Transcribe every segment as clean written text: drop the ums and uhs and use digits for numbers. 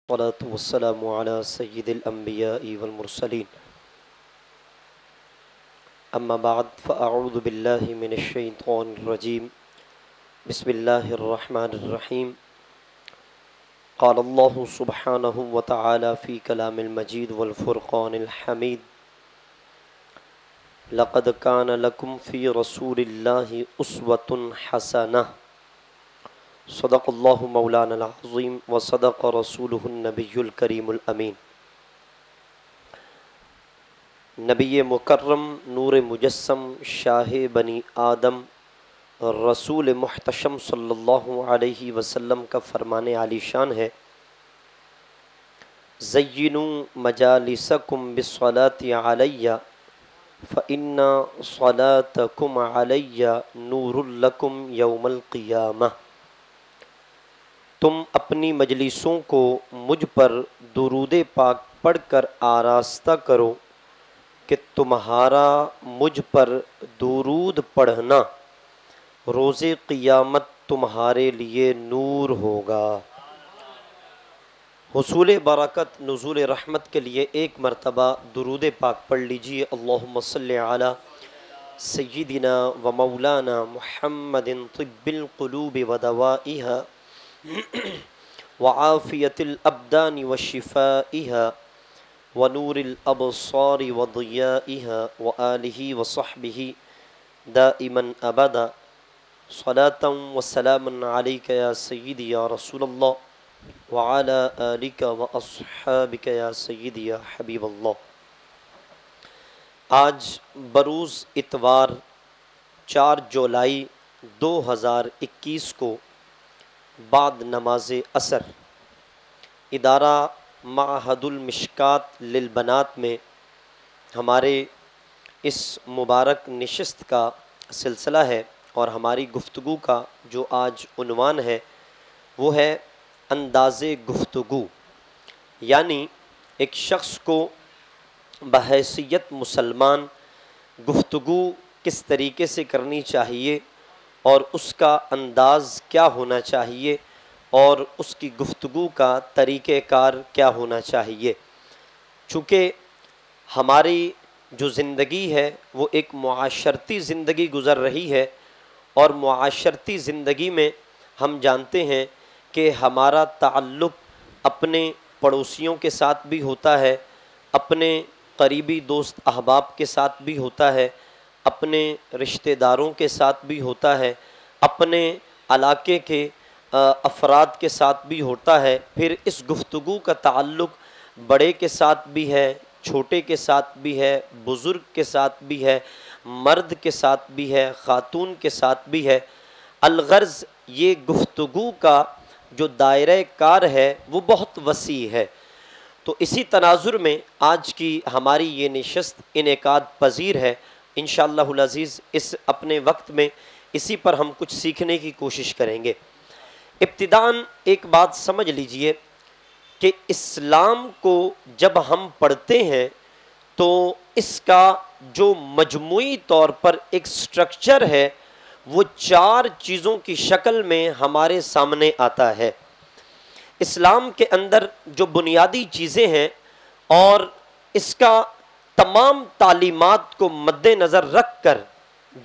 والصلاة والسلام على سيد الأنبياء والمرسلين أما بعد فأعوذ بالله من الشيطان الرجيم بسم الله الرحمن الرحيم قال الله سبحانه وتعالى في كلام المجيد والفرقان الحميد لقد كان لكم في رسول الله أسوة حسنة صدق اللہ مولانا العظیم وصدق رسولہ النبی الکریم الامین۔ نبی مکرم نور مجسم شاہ بنی آدم رسول محتشم صلی اللہ علیہ وسلم کا فرمان عالی شان ہے، زینوا مجالسکم بالصلاة علی فإن صلاتکم علی نور لکم یوم القیامہ۔ تم اپنی مجلسوں کو مجھ پر درود پاک پڑھ کر آراستہ کرو کہ تمہارا مجھ پر درود پڑھنا روز قیامت تمہارے لیے نور ہوگا۔ حصول برکت نزول رحمت کے لیے ایک مرتبہ درود پاک پڑھ لیجئے۔ اللہم صلی علی سیدنا و مولانا محمد طب القلوب و دوائها وعافیت الابدان وشفائها ونور الابصار وضیائها وآلہ وصحبہ دائما ابدا صلاة وسلام علیک یا سیدی یا رسول اللہ وعلی آلک واصحابک یا سیدی یا حبیب اللہ۔ آج بروز اتوار 4 جولائی 2021 کو بعد نماز عصر ادارہ معہد المشکات للبنات میں ہمارے اس مبارک نشست کا سلسلہ ہے، اور ہماری گفتگو کا جو آج عنوان ہے وہ ہے انداز گفتگو، یعنی ایک شخص کو بحیثیت مسلمان گفتگو کس طریقے سے کرنی چاہیے اور اس کا انداز کیا ہونا چاہیے اور اس کی گفتگو کا طریقہ کار کیا ہونا چاہیے۔ چونکہ ہماری جو زندگی ہے وہ ایک معاشرتی زندگی گزر رہی ہے، اور معاشرتی زندگی میں ہم جانتے ہیں کہ ہمارا تعلق اپنے پڑوسیوں کے ساتھ بھی ہوتا ہے، اپنے قریبی دوست احباب کے ساتھ بھی ہوتا ہے، اپنے رشتہ داروں کے ساتھ بھی ہوتا ہے، اپنے علاقے کے افراد کے ساتھ بھی ہوتا ہے۔ پھر اس گفتگو کا تعلق بڑے کے ساتھ بھی ہے، چھوٹے کے ساتھ بھی ہے، بزرگ کے ساتھ بھی ہے، مرد کے ساتھ بھی ہے، خاتون کے ساتھ بھی ہے۔ الغرض یہ گفتگو کا جو دائرہ کار ہے وہ بہت وسیع ہے۔ تو اسی تناظر میں آج کی ہماری یہ نشست انعقاد پذیر ہے۔ انشاءاللہ العزیز اس اپنے وقت میں اسی پر ہم کچھ سیکھنے کی کوشش کریں گے۔ ابتداً ایک بات سمجھ لیجئے کہ اسلام کو جب ہم پڑھتے ہیں تو اس کا جو مجموعی طور پر ایک سٹرکچر ہے وہ 4 چیزوں کی شکل میں ہمارے سامنے آتا ہے۔ اسلام کے اندر جو بنیادی چیزیں ہیں اور اس کا تمام تعلیمات کو مد نظر رکھ کر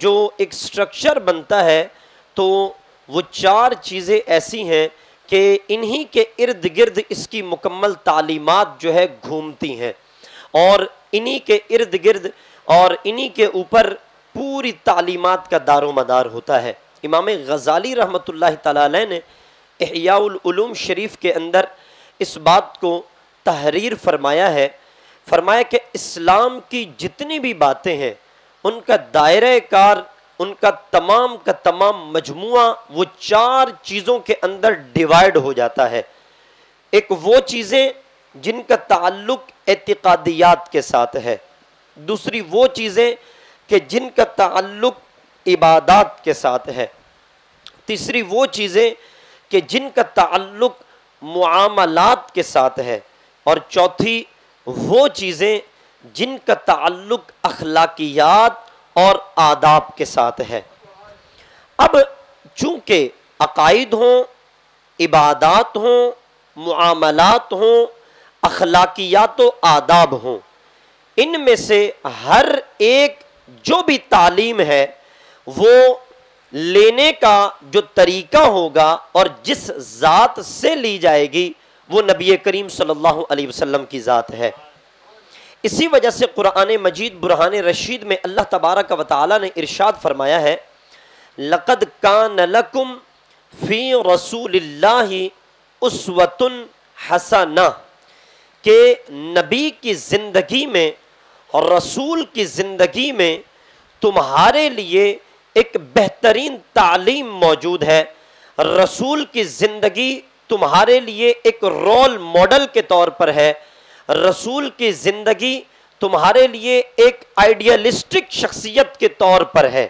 جو ایک سٹرکچر بنتا ہے تو وہ 4 چیزیں ایسی ہیں کہ انہی کے ارد گرد اس کی مکمل تعلیمات جو ہے گھومتی ہیں، اور انہی کے ارد گرد اور انہی کے اوپر پوری تعلیمات کا دار و مدار ہوتا ہے۔ امام غزالی رحمۃ اللہ تعالی علیہ نے احیاء العلوم شریف کے اندر اس بات کو تحریر فرمایا ہے، فرمایا کہ اسلام کی جتنی بھی باتیں ہیں ان کا دائرہ کار، ان کا تمام مجموعہ وہ 4 چیزوں کے اندر ڈیوائیڈ ہو جاتا ہے۔ ایک وہ چیزیں جن کا تعلق اعتقادیات کے ساتھ ہے، دوسری وہ چیزیں کہ جن کا تعلق عبادات کے ساتھ ہے، تیسری وہ چیزیں کہ جن کا تعلق معاملات کے ساتھ ہے، اور چوتھی وہ چیزیں جن کا تعلق اخلاقیات اور آداب کے ساتھ ہے۔ اب چونکہ عقائد ہوں، عبادات ہوں معاملات ہوں، اخلاقیات و آداب ہوں، ان میں سے ہر ایک جو بھی تعلیم ہے وہ لینے کا جو طریقہ ہوگا اور جس ذات سے لی جائے گی وہ نبی کریم صلی اللہ علیہ وسلم کی ذات ہے۔ اسی وجہ سے قرآن مجید برہان رشید میں اللہ تبارک و تعالی نے ارشاد فرمایا ہے لَقَدْ كَانَ لَكُمْ فِي رَسُولِ اللَّهِ أُسْوَةٌ حَسَنَةٌ کہ نبی کی زندگی میں اور رسول کی زندگی میں تمہارے لیے ایک بہترین تعلیم موجود ہے۔ رسول کی زندگی تمہارے لیے ایک رول ماڈل کے طور پر ہے۔ رسول کی زندگی تمہارے لیے ایک آئیڈیالسٹک شخصیت کے طور پر ہے۔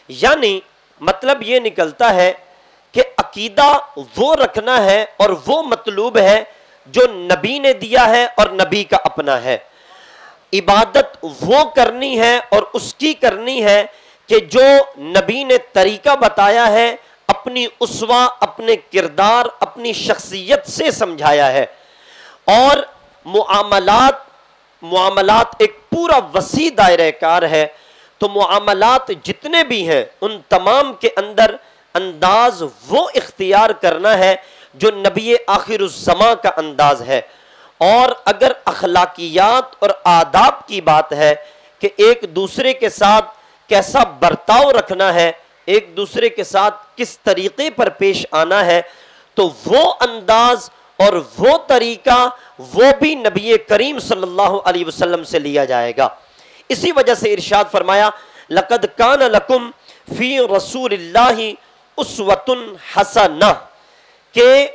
یعنی مطلب یہ نکلتا ہے کہ عقیدہ وہ رکھنا ہے اور وہ مطلوب ہے جو نبی نے دیا ہے اور نبی کا اپنا ہے۔ عبادت وہ کرنی ہے اور اس کی کرنی ہے کہ جو نبی نے طریقہ بتایا ہے، اپنی اسوہ، اپنے کردار، اپنی شخصیت سے سمجھایا ہے۔ اور معاملات ایک پورا وسیع دائرہ کار ہے، تو معاملات جتنے بھی ہیں ان تمام کے اندر انداز وہ اختیار کرنا ہے جو نبی آخر الزماں کا انداز ہے۔ اور اگر اخلاقیات اور آداب کی بات ہے کہ ایک دوسرے کے ساتھ کیسا برتاؤ رکھنا ہے، ایک دوسرے کے ساتھ کس طریقے پر پیش آنا ہے، تو وہ انداز اور وہ طریقہ وہ بھی نبی کریم صلی اللہ علیہ وسلم سے لیا جائے گا۔ اسی وجہ سے ارشاد فرمایا لَقَدْ كَانَ لَكُمْ فِي رَسُولِ اللَّهِ أُسْوَةٌ حَسَنَةٌ کہ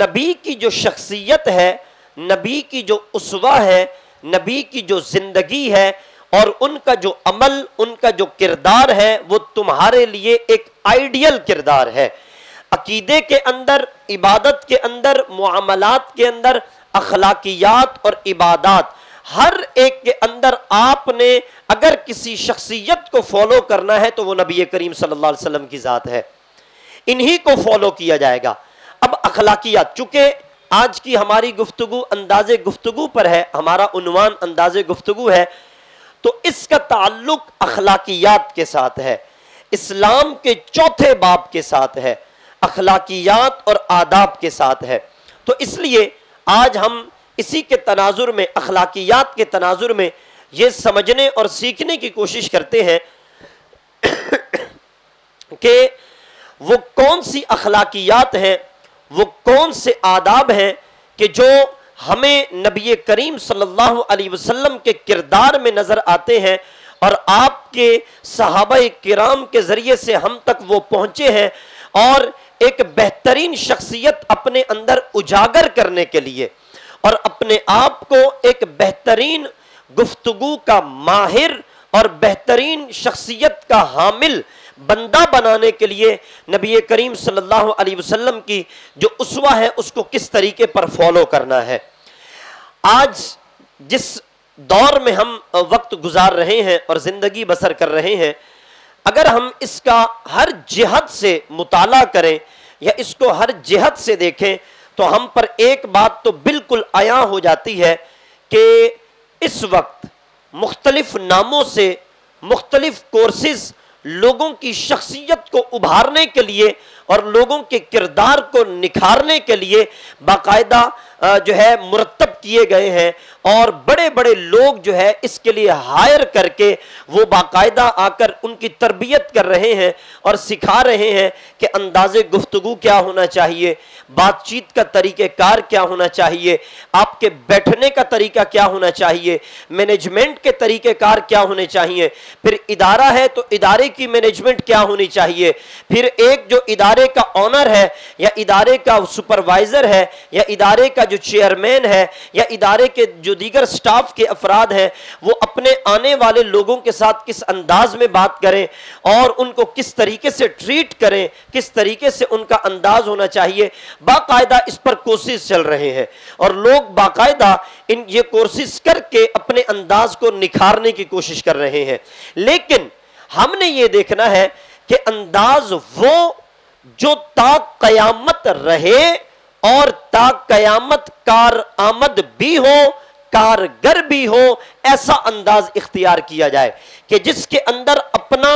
نبی کی جو شخصیت ہے، نبی کی جو اسوہ ہے، نبی کی جو زندگی ہے اور ان کا جو عمل، ان کا جو کردار ہے وہ تمہارے لیے ایک آئیڈیل کردار ہے۔ عقیدے کے اندر، عبادت کے اندر، معاملات کے اندر، اخلاقیات اور عبادات، ہر ایک کے اندر آپ نے اگر کسی شخصیت کو فالو کرنا ہے تو وہ نبی کریم صلی اللہ علیہ وسلم کی ذات ہے، انہی کو فالو کیا جائے گا۔ اب اخلاقیات، چونکہ آج کی ہماری گفتگو انداز گفتگو پر ہے، ہمارا عنوان انداز گفتگو ہے، تو اس کا تعلق اخلاقیات کے ساتھ ہے، اسلام کے چوتھے باب کے ساتھ ہے، اخلاقیات اور آداب کے ساتھ ہے۔ تو اس لیے آج ہم اسی کے تناظر میں، اخلاقیات کے تناظر میں یہ سمجھنے اور سیکھنے کی کوشش کرتے ہیں کہ وہ کون سی اخلاقیات ہیں، وہ کون سے آداب ہیں کہ جو ہمیں نبی کریم صلی اللہ علیہ وسلم کے کردار میں نظر آتے ہیں اور آپ کے صحابہ کرام کے ذریعے سے ہم تک وہ پہنچے ہیں، اور ایک بہترین شخصیت اپنے اندر اجاگر کرنے کے لیے اور اپنے آپ کو ایک بہترین گفتگو کا ماہر اور بہترین شخصیت کا حامل بندہ بنانے کے لیے نبی کریم صلی اللہ علیہ وسلم کی جو اسوہ ہے اس کو کس طریقے پر فالو کرنا ہے۔ آج جس دور میں ہم وقت گزار رہے ہیں اور زندگی بسر کر رہے ہیں، اگر ہم اس کا ہر جہت سے مطالعہ کریں یا اس کو ہر جہت سے دیکھیں تو ہم پر ایک بات تو بالکل عیاں ہو جاتی ہے کہ اس وقت مختلف ناموں سے مختلف کورسز لوگوں کی شخصیت کو ابھارنے کے لیے اور لوگوں کے کردار کو نکھارنے کے لیے باقاعدہ جو ہے مرتب کیے گئے ہیں، اور بڑے بڑے لوگ جو ہے اس کے لیے ہائر کر کے وہ باقاعدہ آ کر ان کی تربیت کر رہے ہیں اور سکھا رہے ہیں کہ انداز گفتگو کیا ہونا چاہیے، بات چیت کا طریقہ کار کیا ہونا چاہیے، آپ کے بیٹھنے کا طریقہ کیا ہونا چاہیے، مینجمنٹ کے طریقہ کار کیا ہونے چاہیے، پھر ادارہ ہے تو ادارے کی مینجمنٹ کیا ہونی چاہیے، پھر ایک جو ادارے کا آنر ہے یا ادارے کا سپروائزر ہے یا ادارے کا جو چیئرمین ہے یا ادارے کے جو دیگر سٹاف کے افراد ہیں وہ اپنے آنے والے لوگوں کے ساتھ کس انداز میں بات کریں اور ان کو کس طریقے سے ٹریٹ کریں، کس طریقے سے ان کا انداز ہونا چاہیے، باقاعدہ اس پر کورسز چل رہے ہیں اور لوگ باقاعدہ یہ کورسز کر کے اپنے انداز کو نکھارنے کی کوشش کر رہے ہیں۔ لیکن ہم نے یہ دیکھنا ہے کہ انداز وہ جو تا قیامت رہے اور تا قیامت کار آمد بھی ہو، کارگر بھی ہو، ایسا انداز اختیار کیا جائے کہ جس کے اندر اپنا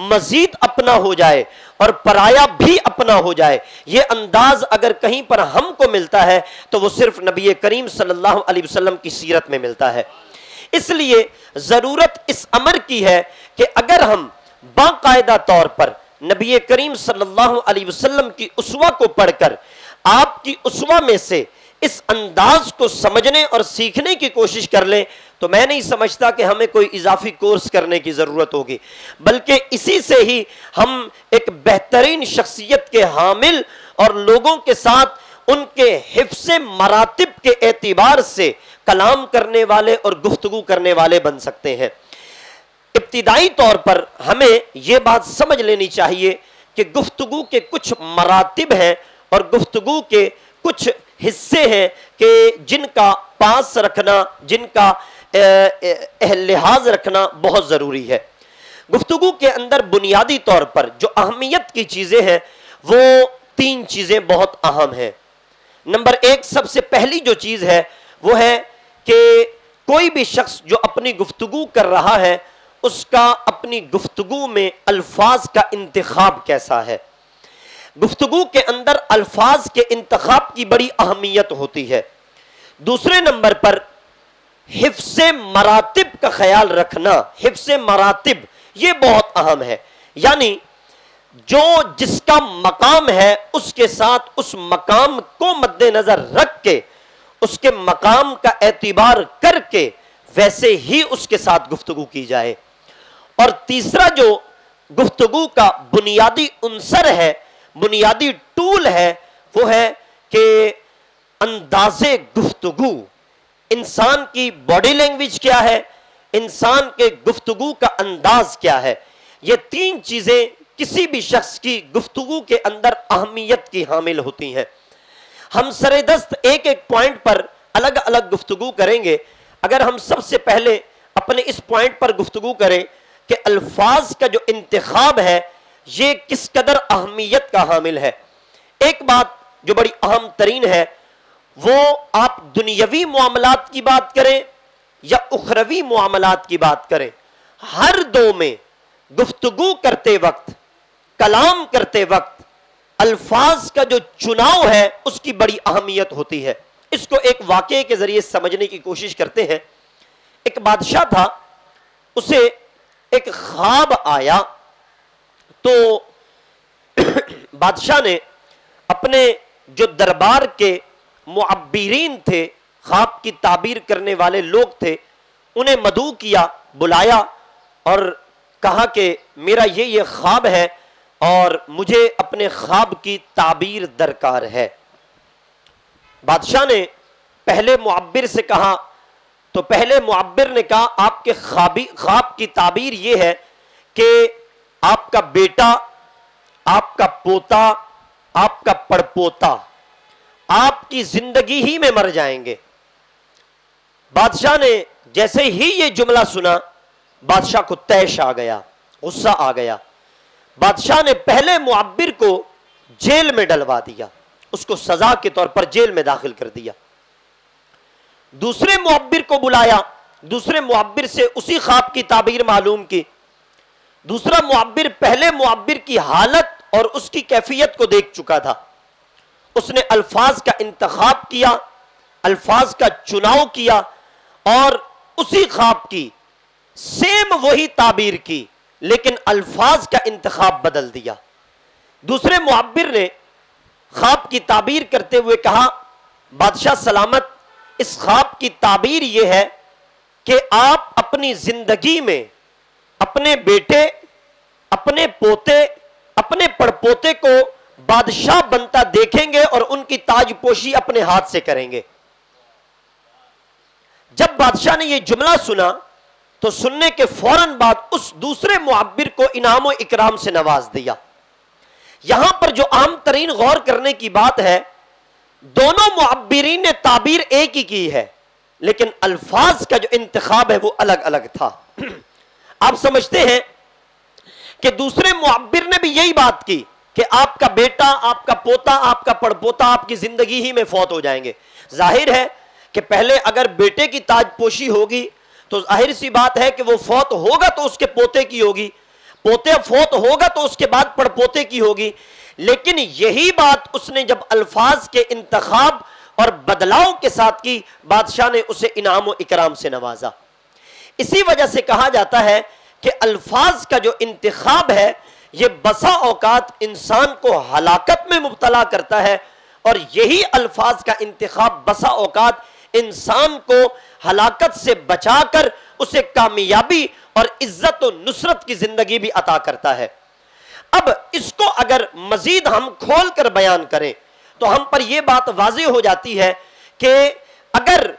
مزید اپنا ہو جائے اور پرایا بھی اپنا ہو جائے۔ یہ انداز اگر کہیں پر ہم کو ملتا ہے تو وہ صرف نبی کریم صلی اللہ علیہ وسلم کی سیرت میں ملتا ہے۔ اس لیے ضرورت اس امر کی ہے کہ اگر ہم باقاعدہ طور پر نبی کریم صلی اللہ علیہ وسلم کی اسوہ کو پڑھ کر آپ کی اسوہ میں سے اس انداز کو سمجھنے اور سیکھنے کی کوشش کر لیں تو میں نہیں سمجھتا کہ ہمیں کوئی اضافی کورس کرنے کی ضرورت ہوگی، بلکہ اسی سے ہی ہم ایک بہترین شخصیت کے حامل اور لوگوں کے ساتھ ان کے حفظ مراتب کے اعتبار سے کلام کرنے والے اور گفتگو کرنے والے بن سکتے ہیں۔ ابتدائی طور پر ہمیں یہ بات سمجھ لینی چاہیے کہ گفتگو کے کچھ مراتب ہیں اور گفتگو کے کچھ حصے ہیں کہ جن کا پاس رکھنا، جن کا لحاظ رکھنا بہت ضروری ہے۔ گفتگو کے اندر بنیادی طور پر جو اہمیت کی چیزیں ہیں وہ 3 چیزیں بہت اہم ہیں۔ نمبر 1 سب سے پہلی جو چیز ہے وہ ہے کہ کوئی بھی شخص جو اپنی گفتگو کر رہا ہے اس کا اپنی گفتگو میں الفاظ کا انتخاب کیسا ہے۔ گفتگو کے اندر الفاظ کے انتخاب کی بڑی اہمیت ہوتی ہے۔ دوسرے نمبر پر حفظ مراتب کا خیال رکھنا، حفظ مراتب یہ بہت اہم ہے، یعنی جو جس کا مقام ہے اس کے ساتھ اس مقام کو مد نظر رکھ کے اس کے مقام کا اعتبار کر کے ویسے ہی اس کے ساتھ گفتگو کی جائے۔ اور تیسرا جو گفتگو کا بنیادی عنصر ہے، بنیادی ٹول ہے، وہ ہے کہ انداز گفتگو، انسان کی باڈی لینگویج کیا ہے، انسان کے گفتگو کا انداز کیا ہے۔ یہ 3 چیزیں کسی بھی شخص کی گفتگو کے اندر اہمیت کی حامل ہوتی ہیں۔ ہم سر دست ایک ایک پوائنٹ پر الگ الگ گفتگو کریں گے۔ اگر ہم سب سے پہلے اپنے اس پوائنٹ پر گفتگو کریں کہ الفاظ کا جو انتخاب ہے یہ کس قدر اہمیت کا حامل ہے، ایک بات جو بڑی اہم ترین ہے وہ آپ دنیاوی معاملات کی بات کریں یا اخروی معاملات کی بات کریں، ہر دو میں گفتگو کرتے وقت، کلام کرتے وقت الفاظ کا جو چناؤ ہے اس کی بڑی اہمیت ہوتی ہے۔ اس کو ایک واقعے کے ذریعے سمجھنے کی کوشش کرتے ہیں۔ ایک بادشاہ تھا، اسے ایک خواب آیا تو بادشاہ نے اپنے جو دربار کے معبرین تھے، خواب کی تعبیر کرنے والے لوگ تھے، انہیں مدعو کیا، بلایا اور کہا کہ میرا یہ خواب ہے اور مجھے اپنے خواب کی تعبیر درکار ہے۔ بادشاہ نے پہلے معبر سے کہا تو پہلے معبر نے کہا آپ کے خواب کی تعبیر یہ ہے کہ آپ کا بیٹا، آپ کا پوتا، آپ کا پڑپوتا آپ کی زندگی ہی میں مر جائیں گے۔ بادشاہ نے جیسے ہی یہ جملہ سنا بادشاہ کو طیش آ گیا، غصہ آ گیا۔ بادشاہ نے پہلے معبر کو جیل میں ڈلوا دیا، اس کو سزا کے طور پر جیل میں داخل کر دیا۔ دوسرے معبر کو بلایا، دوسرے معبر سے اسی خواب کی تعبیر معلوم کی۔ دوسرا معبر پہلے معبر کی حالت اور اس کی کیفیت کو دیکھ چکا تھا، اس نے الفاظ کا انتخاب کیا، الفاظ کا چناؤ کیا اور اسی خواب کی سیم وہی تعبیر کی لیکن الفاظ کا انتخاب بدل دیا۔ دوسرے معبر نے خواب کی تعبیر کرتے ہوئے کہا بادشاہ سلامت، اس خواب کی تعبیر یہ ہے کہ آپ اپنی زندگی میں اپنے بیٹے، اپنے پوتے، اپنے پڑپوتے کو بادشاہ بنتا دیکھیں گے اور ان کی تاج پوشی اپنے ہاتھ سے کریں گے۔ جب بادشاہ نے یہ جملہ سنا تو سننے کے فوراً بعد اس دوسرے معبر کو انعام و اکرام سے نواز دیا۔ یہاں پر جو عام ترین غور کرنے کی بات ہے، دونوں معبرین نے تعبیر ایک ہی کی ہے لیکن الفاظ کا جو انتخاب ہے وہ الگ الگ تھا۔ آپ سمجھتے ہیں کہ دوسرے معبر نے بھی یہی بات کی کہ آپ کا بیٹا، آپ کا پوتا، آپ کا پڑپوتا آپ کی زندگی ہی میں فوت ہو جائیں گے۔ ظاہر ہے کہ پہلے اگر بیٹے کی تاج پوشی ہوگی تو ظاہر سی بات ہے کہ وہ فوت ہوگا تو اس کے پوتے کی ہوگی، پوتے فوت ہوگا تو اس کے بعد پڑپوتے کی ہوگی۔ لیکن یہی بات اس نے جب الفاظ کے انتخاب اور بدلاؤ کے ساتھ کی، بادشاہ نے اسے انعام و اکرام سے نوازا۔ اسی وجہ سے کہا جاتا ہے کہ الفاظ کا جو انتخاب ہے یہ بسا اوقات انسان کو ہلاکت میں مبتلا کرتا ہے، اور یہی الفاظ کا انتخاب بسا اوقات انسان کو ہلاکت سے بچا کر اسے کامیابی اور عزت و نصرت کی زندگی بھی عطا کرتا ہے۔ اب اس کو اگر مزید ہم کھول کر بیان کریں تو ہم پر یہ بات واضح ہو جاتی ہے کہ اگر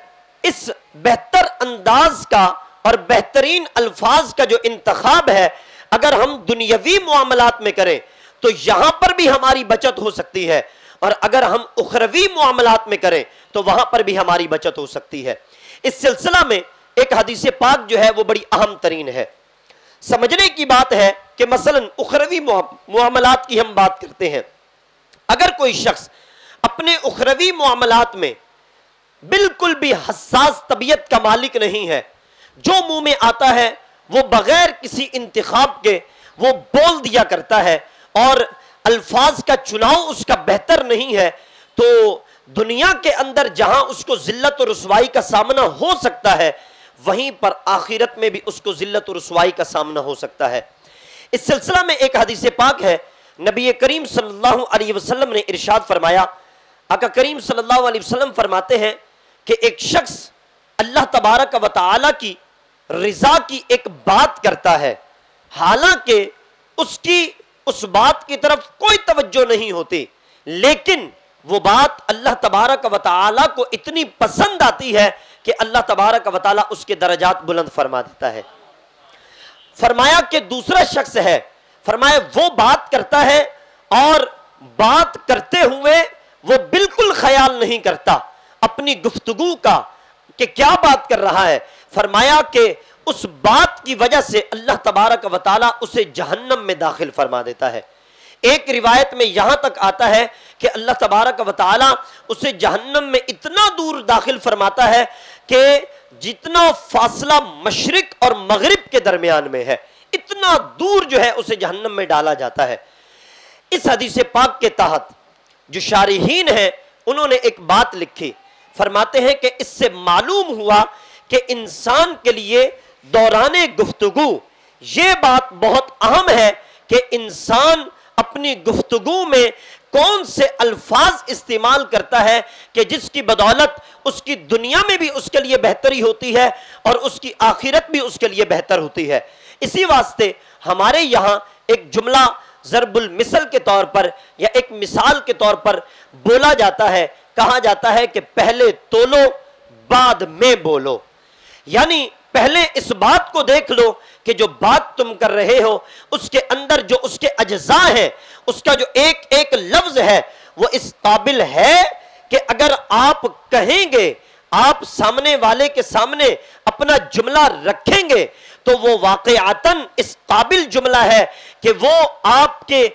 اس بہتر انداز کا اور بہترین الفاظ کا جو انتخاب ہے اگر ہم دنیاوی معاملات میں کریں تو یہاں پر بھی ہماری بچت ہو سکتی ہے، اور اگر ہم اخروی معاملات میں کریں تو وہاں پر بھی ہماری بچت ہو سکتی ہے۔ اس سلسلہ میں ایک حدیث پاک جو ہے وہ بڑی اہم ترین ہے۔ سمجھنے کی بات ہے کہ مثلا اخروی معاملات کی ہم بات کرتے ہیں، اگر کوئی شخص اپنے اخروی معاملات میں بالکل بھی حساس طبیعت کا مالک نہیں ہے، جو منہ میں آتا ہے وہ بغیر کسی انتخاب کے وہ بول دیا کرتا ہے، اور الفاظ کا چناؤ اس کا بہتر نہیں ہے، تو دنیا کے اندر جہاں اس کو ذلت و رسوائی کا سامنا ہو سکتا ہے وہیں پر آخرت میں بھی اس کو ذلت و رسوائی کا سامنا ہو سکتا ہے۔ اس سلسلہ میں ایک حدیث پاک ہے، نبی کریم صلی اللہ علیہ وسلم نے ارشاد فرمایا، آقا کریم صلی اللہ علیہ وسلم فرماتے ہیں کہ ایک شخص اللہ تبارک و تعالی کی رضا کی ایک بات کرتا ہے، حالانکہ اس کی اس بات کی طرف کوئی توجہ نہیں ہوتی، لیکن وہ بات اللہ تبارک و تعالی کو اتنی پسند آتی ہے کہ اللہ تبارک و تعالی اس کے درجات بلند فرما دیتا ہے۔ فرمایا کہ دوسرا شخص ہے، فرمایا وہ بات کرتا ہے اور بات کرتے ہوئے وہ بالکل خیال نہیں کرتا اپنی گفتگو کا کہ کیا بات کر رہا ہے، فرمایا کہ اس بات کی وجہ سے اللہ تبارک و تعالی اسے جہنم میں داخل فرما دیتا ہے۔ ایک روایت میں یہاں تک آتا ہے کہ اللہ تبارک و تعالی اسے جہنم میں اتنا دور داخل فرماتا ہے کہ جتنا فاصلہ مشرق اور مغرب کے درمیان میں ہے اتنا دور جو ہے اسے جہنم میں ڈالا جاتا ہے۔ اس حدیث پاک کے تحت جو شارحین ہیں انہوں نے ایک بات لکھی، فرماتے ہیں کہ اس سے معلوم ہوا کہ انسان کے لیے دوران گفتگو یہ بات بہت اہم ہے کہ انسان اپنی گفتگو میں کون سے الفاظ استعمال کرتا ہے کہ جس کی بدولت اس کی دنیا میں بھی اس کے لیے بہتری ہوتی ہے اور اس کی آخرت بھی اس کے لیے بہتر ہوتی ہے۔ اسی واسطے ہمارے یہاں ایک جملہ ضرب المثل کے طور پر یا ایک مثال کے طور پر بولا جاتا ہے، کہا جاتا ہے کہ پہلے تولو بعد میں بولو، یعنی پہلے اس بات کو دیکھ لو کہ جو بات تم کر رہے ہو اس کے اندر جو اس کے اجزاء ہیں، اس کا جو ایک ایک لفظ ہے وہ اس قابل ہے کہ اگر آپ کہیں گے، آپ سامنے والے کے سامنے اپنا جملہ رکھیں گے تو وہ واقعاتاً اس قابل جملہ ہے کہ وہ آپ کے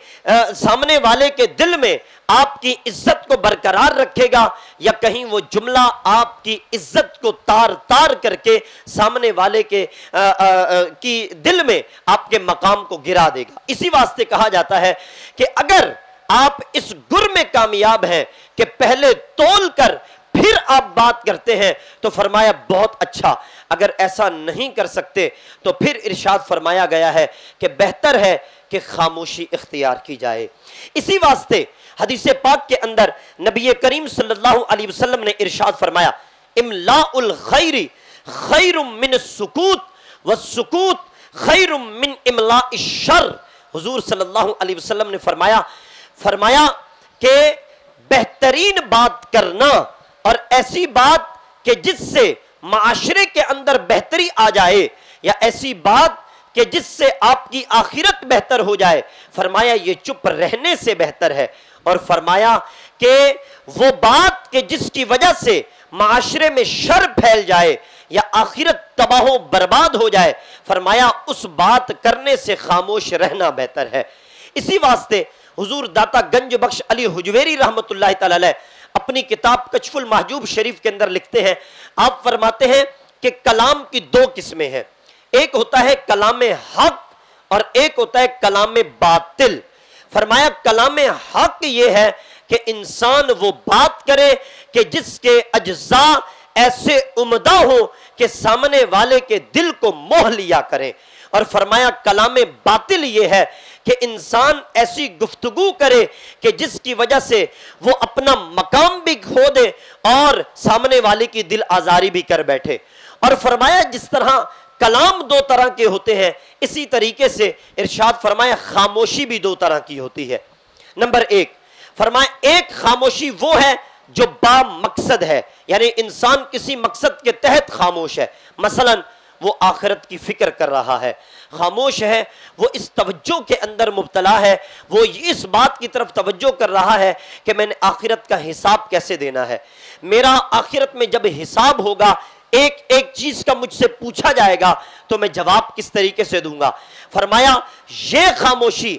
سامنے والے کے دل میں آپ کی عزت کو برقرار رکھے گا، یا کہیں وہ جملہ آپ کی عزت کو تار تار کر کے سامنے والے کے کی دل میں آپ کے مقام کو گرا دے گا۔ اسی واسطے کہا جاتا ہے کہ اگر آپ اس گر میں کامیاب ہیں کہ پہلے تول کر پھر آپ بات کرتے ہیں تو فرمایا بہت اچھا، اگر ایسا نہیں کر سکتے تو پھر ارشاد فرمایا گیا ہے کہ بہتر ہے کہ خاموشی اختیار کی جائے۔ اسی واسطے حدیث پاک کے اندر نبی کریم صلی اللہ علیہ وسلم نے ارشاد فرمایا، املاء الخیر خیر من السکوت والسکوت خیر من املاء الشر۔ حضور صلی اللہ علیہ وسلم نے فرمایا کہ بہترین بات کرنا اور ایسی بات کہ جس سے معاشرے کے اندر بہتری آ جائے، یا ایسی بات کہ جس سے آپ کی آخرت بہتر ہو جائے، فرمایا یہ چپ رہنے سے بہتر ہے، اور فرمایا کہ وہ بات کہ جس کی وجہ سے معاشرے میں شر پھیل جائے یا آخرت تباہ و برباد ہو جائے، فرمایا اس بات کرنے سے خاموش رہنا بہتر ہے۔ اسی واسطے حضور داتا گنج بخش علی حجویری رحمت اللہ تعالی علیہ اپنی کتاب کشف المحجوب شریف کے اندر لکھتے ہیں، آپ فرماتے ہیں کہ کلام کی دو قسمیں ہیں، ایک ہوتا ہے کلام حق اور ایک ہوتا ہے کلام باطل۔ فرمایا کلام حق یہ ہے کہ انسان وہ بات کرے کہ جس کے اجزاء ایسے عمدہ ہو کہ سامنے والے کے دل کو موہ لیا کریں، اور فرمایا کلام باطل یہ ہے کہ انسان ایسی گفتگو کرے کہ جس کی وجہ سے وہ اپنا مقام بھی کھو دے اور سامنے والے کی دل آزاری بھی کر بیٹھے۔ اور فرمایا جس طرح کلام دو طرح کے ہوتے ہیں، اسی طریقے سے ارشاد فرمایا خاموشی بھی دو طرح کی ہوتی ہے۔ نمبر ایک، فرمایا ایک خاموشی وہ ہے جو با مقصد ہے، یعنی انسان کسی مقصد کے تحت خاموش ہے، مثلا وہ آخرت کی فکر کر رہا ہے، خاموش ہے، وہ اس توجہ کے اندر مبتلا ہے، وہ اس بات کی طرف توجہ کر رہا ہے کہ میں نے آخرت کا حساب کیسے دینا ہے، میرا آخرت میں جب حساب ہوگا ایک ایک چیز کا مجھ سے پوچھا جائے گا تو میں جواب کس طریقے سے دوں گا۔ فرمایا یہ خاموشی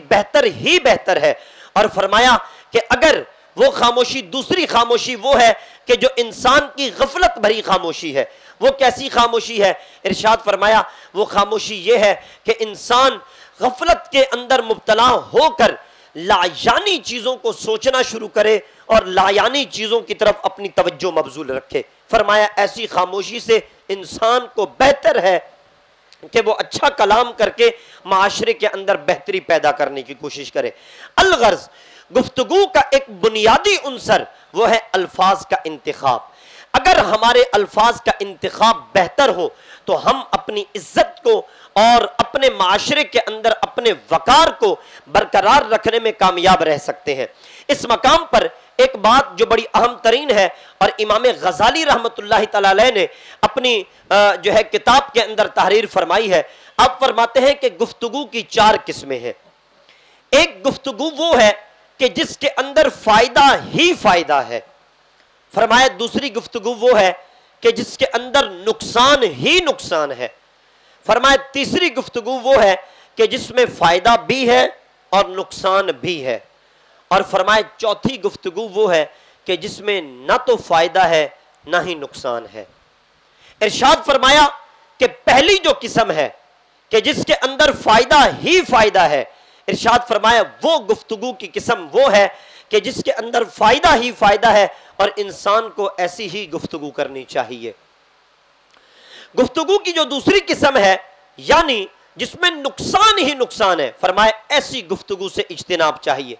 بہتر ہی بہتر ہے، اور فرمایا کہ اگر وہ خاموشی، دوسری خاموشی وہ ہے کہ جو انسان کی غفلت بھری خاموشی ہے، وہ کیسی خاموشی ہے؟ ارشاد فرمایا وہ خاموشی یہ ہے کہ انسان غفلت کے اندر مبتلا ہو کر لایانی چیزوں کو سوچنا شروع کرے اور لایانی چیزوں کی طرف اپنی توجہ مبذول رکھے۔ فرمایا ایسی خاموشی سے انسان کو بہتر ہے کہ وہ اچھا کلام کر کے معاشرے کے اندر بہتری پیدا کرنے کی کوشش کرے۔ الغرض، گفتگو کا ایک بنیادی عنصر وہ ہے الفاظ کا انتخاب۔ اگر ہمارے الفاظ کا انتخاب بہتر ہو تو ہم اپنی عزت کو اور اپنے معاشرے کے اندر اپنے وقار کو برقرار رکھنے میں کامیاب رہ سکتے ہیں۔ اس مقام پر ایک بات جو بڑی اہم ترین ہے اور امام غزالی رحمت اللہ تعالی علیہ نے اپنی جو ہے کتاب کے اندر تحریر فرمائی ہے، آپ فرماتے ہیں کہ گفتگو کی چار قسمیں ہیں۔ ایک گفتگو وہ ہے کہ جس کے اندر فائدہ ہی فائدہ ہے، فرمایا دوسری گفتگو وہ ہے کہ جس کے اندر نقصان ہی نقصان ہے، فرمایا تیسری گفتگو وہ ہے کہ جس میں فائدہ بھی ہے اور نقصان بھی ہے، اور فرمایا چوتھی گفتگو وہ ہے کہ جس میں نہ تو فائدہ ہے نہ ہی نقصان ہے۔ ارشاد فرمایا کہ پہلی جو قسم ہے کہ جس کے اندر فائدہ ہی فائدہ ہے، ارشاد فرمایا وہ گفتگو کی قسم وہ ہے کہ جس کے اندر فائدہ ہی فائدہ ہے اور انسان کو ایسی ہی گفتگو کرنی چاہیے۔ گفتگو کی جو دوسری قسم ہے یعنی جس میں نقصان ہی نقصان ہے، فرمایا ایسی گفتگو سے اجتناب چاہیے۔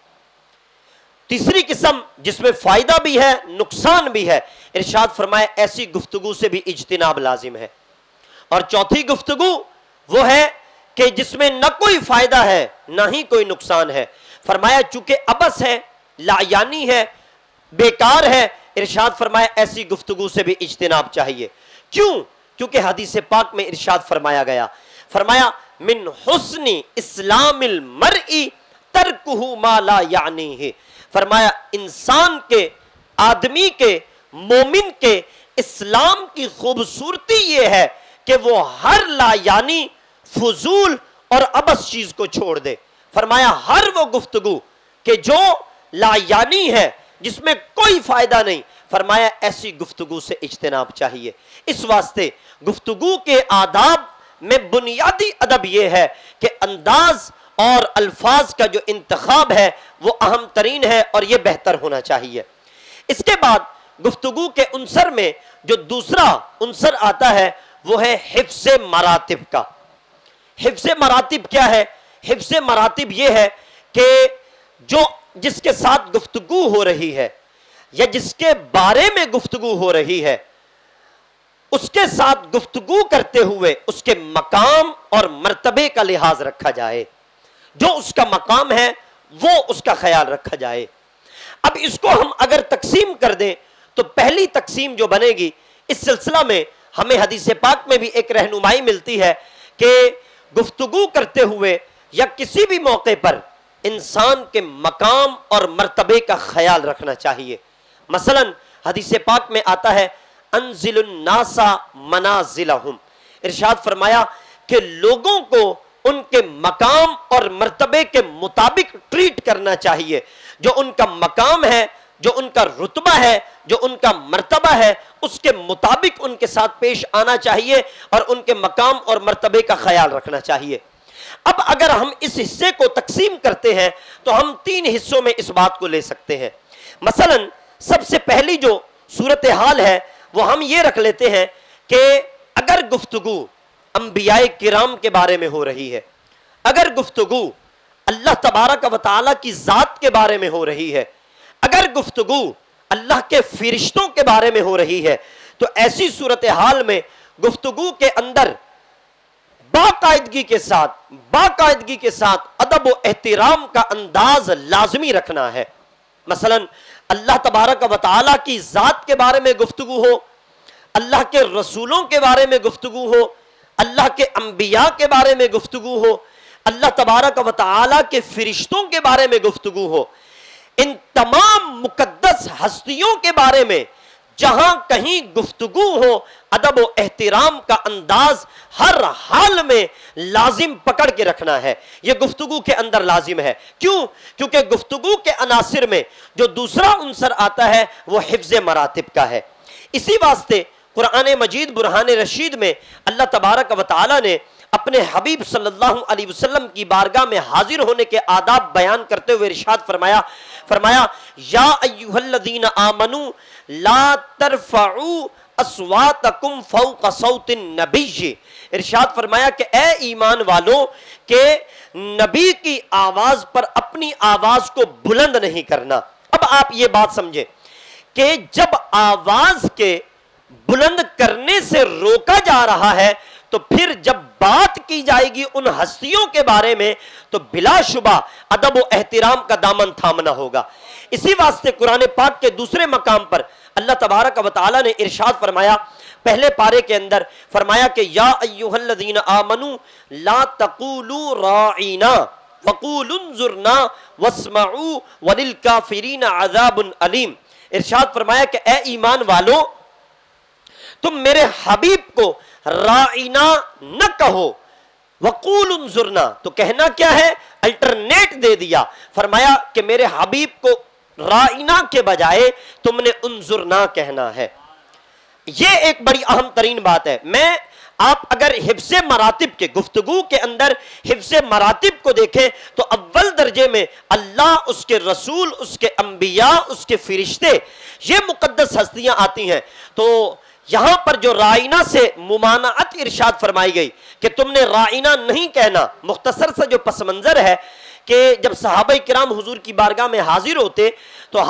تیسری قسم جس میں فائدہ بھی ہے نقصان بھی ہے، ارشاد فرمایا ایسی گفتگو سے بھی اجتناب لازم ہے۔ اور چوتھی گفتگو وہ ہے کہ جس میں نہ کوئی فائدہ ہے نہ ہی کوئی نقصان ہے، فرمایا چونکہ عبث ہے، لایانی ہے، بیکار ہے، ارشاد فرمایا ایسی گفتگو سے بھی اجتناب چاہیے۔ کیوں؟ کیونکہ حدیث پاک میں ارشاد فرمایا گیا، فرمایا من حسن اسلام المرء ترکہ ما لا یعنیہ، فرمایا انسان کے، آدمی کے، مومن کے اسلام کی خوبصورتی یہ ہے کہ وہ ہر لا یعنی، فضول اور عبث چیز کو چھوڑ دے۔ فرمایا ہر وہ گفتگو کہ جو لا یعنی ہے، جس میں کوئی فائدہ نہیں، فرمایا ایسی گفتگو سے اجتناب چاہیے۔ اس واسطے گفتگو کے آداب میں بنیادی ادب یہ ہے کہ انداز اور الفاظ کا جو انتخاب ہے وہ اہم ترین ہے اور یہ بہتر ہونا چاہیے۔ اس کے بعد گفتگو کے عنصر میں جو دوسرا عنصر آتا ہے وہ ہے حفظ مراتب کا۔ حفظ مراتب کیا ہے؟ حفظ مراتب یہ ہے کہ جس کے ساتھ گفتگو ہو رہی ہے یا جس کے بارے میں گفتگو ہو رہی ہے، اس کے ساتھ گفتگو کرتے ہوئے اس کے مقام اور مرتبے کا لحاظ رکھا جائے، جو اس کا مقام ہے وہ اس کا خیال رکھا جائے۔ اب اس کو ہم اگر تقسیم کر دیں تو پہلی تقسیم جو بنے گی، اس سلسلہ میں ہمیں حدیث پاک میں بھی ایک رہنمائی ملتی ہے کہ گفتگو کرتے ہوئے یا کسی بھی موقع پر انسان کے مقام اور مرتبے کا خیال رکھنا چاہیے۔ مثلا حدیث پاک میں آتا ہے انزل الناس منازلہم، ارشاد فرمایا کہ لوگوں کو ان کے مقام اور مرتبے کے مطابق ٹریٹ کرنا چاہیے. جو ان کا مقام ہے، جو ان کا رتبہ ہے، جو ان کا مرتبہ ہے، اس کے مطابق ان کے ساتھ پیش آنا چاہیے اور ان کے مقام اور مرتبے کا خیال رکھنا چاہیے. اب اگر ہم اس حصے کو تقسیم کرتے ہیں تو ہم 3 حصوں میں اس بات کو لے سکتے ہیں. مثلا سب سے پہلی جو صورتحال ہے وہ ہم یہ رکھ لیتے ہیں کہ اگر گفتگو انبیاء کرام کے بارے میں ہو رہی ہے، اگر گفتگو اللہ تبارک و تعالیٰ کی ذات کے بارے میں ہو رہی ہے، اگر گفتگو اللہ کے فرشتوں کے بارے میں ہو رہی ہے، تو ایسی صورتحال میں گفتگو کے اندر باقاعدگی کے ساتھ ادب و احترام کا انداز لازمی رکھنا ہے. مثلا اللہ تبارک و تعالیٰ کی ذات کے بارے میں گفتگو ہو، اللہ کے رسولوں کے بارے میں گفتگو ہو، اللہ کے انبیاء کے بارے میں گفتگو ہو، اللہ تبارک و تعالیٰ کے فرشتوں کے بارے میں گفتگو ہو، ان تمام مقدس ہستیوں کے بارے میں جہاں کہیں گفتگو ہو، ادب و احترام کا انداز ہر حال میں لازم پکڑ کے رکھنا ہے. یہ گفتگو کے اندر لازم ہے. کیوں؟ کیونکہ گفتگو کے عناصر میں جو دوسرا عنصر آتا ہے وہ حفظ مراتب کا ہے. اسی واسطے قرآن مجید برہان رشید میں اللہ تبارک و تعالی نے اپنے حبیب صلی اللہ علیہ وسلم کی بارگاہ میں حاضر ہونے کے آداب بیان کرتے ہوئے ارشاد فرمایا یا ایھا الذین آمنوا لا ترفعوا اصواتکم فوق صوت النبی. ارشاد فرمایا کہ اے ایمان والو کہ نبی کی آواز پر اپنی آواز کو بلند نہیں کرنا. اب آپ یہ بات سمجھیں کہ جب آواز کے بلند کرنے سے روکا جا رہا ہے تو پھر جب بات کی جائے گی ان ہستیوں کے بارے میں تو بلا شبہ ادب و احترام کا دامن تھامنا ہوگا. اسی واسطے قرآن پاک کے دوسرے مقام پر اللہ تبارک و تعالی نے ارشاد فرمایا پہلے پارے کے اندر فرمایا کہ یا ایھا الذین آمنوا لا تقولوا راعینا وقولوا انظرنا واسمعوا وللکافرین عذاب علیم. ارشاد فرمایا کہ اے ایمان والو تم میرے حبیب کو راعینا نہ کہو، وقول انظرنا تو کہنا کیا ہے؟ الٹرنیٹ دے دیا. فرمایا کہ میرے حبیب کو راعینا کے بجائے تم نے انظرنا کہنا ہے. یہ ایک بڑی اہم ترین بات ہے. میں آپ اگر حفظ مراتب کے گفتگو کے اندر حفظ مراتب کو دیکھیں تو اول درجے میں اللہ، اس کے رسول، اس کے انبیاء، اس کے فرشتے، یہ مقدس ہستیاں آتی ہیں. تو یہاں پر جو رائنا سے ممانعت ارشاد فرمائی گئی کہ تم نے رائنا نہیں کہنا، مختصر سا جو پس منظر ہے کہ جب صحابہ کرام حضور کی بارگاہ میں حاضر ہوتے تو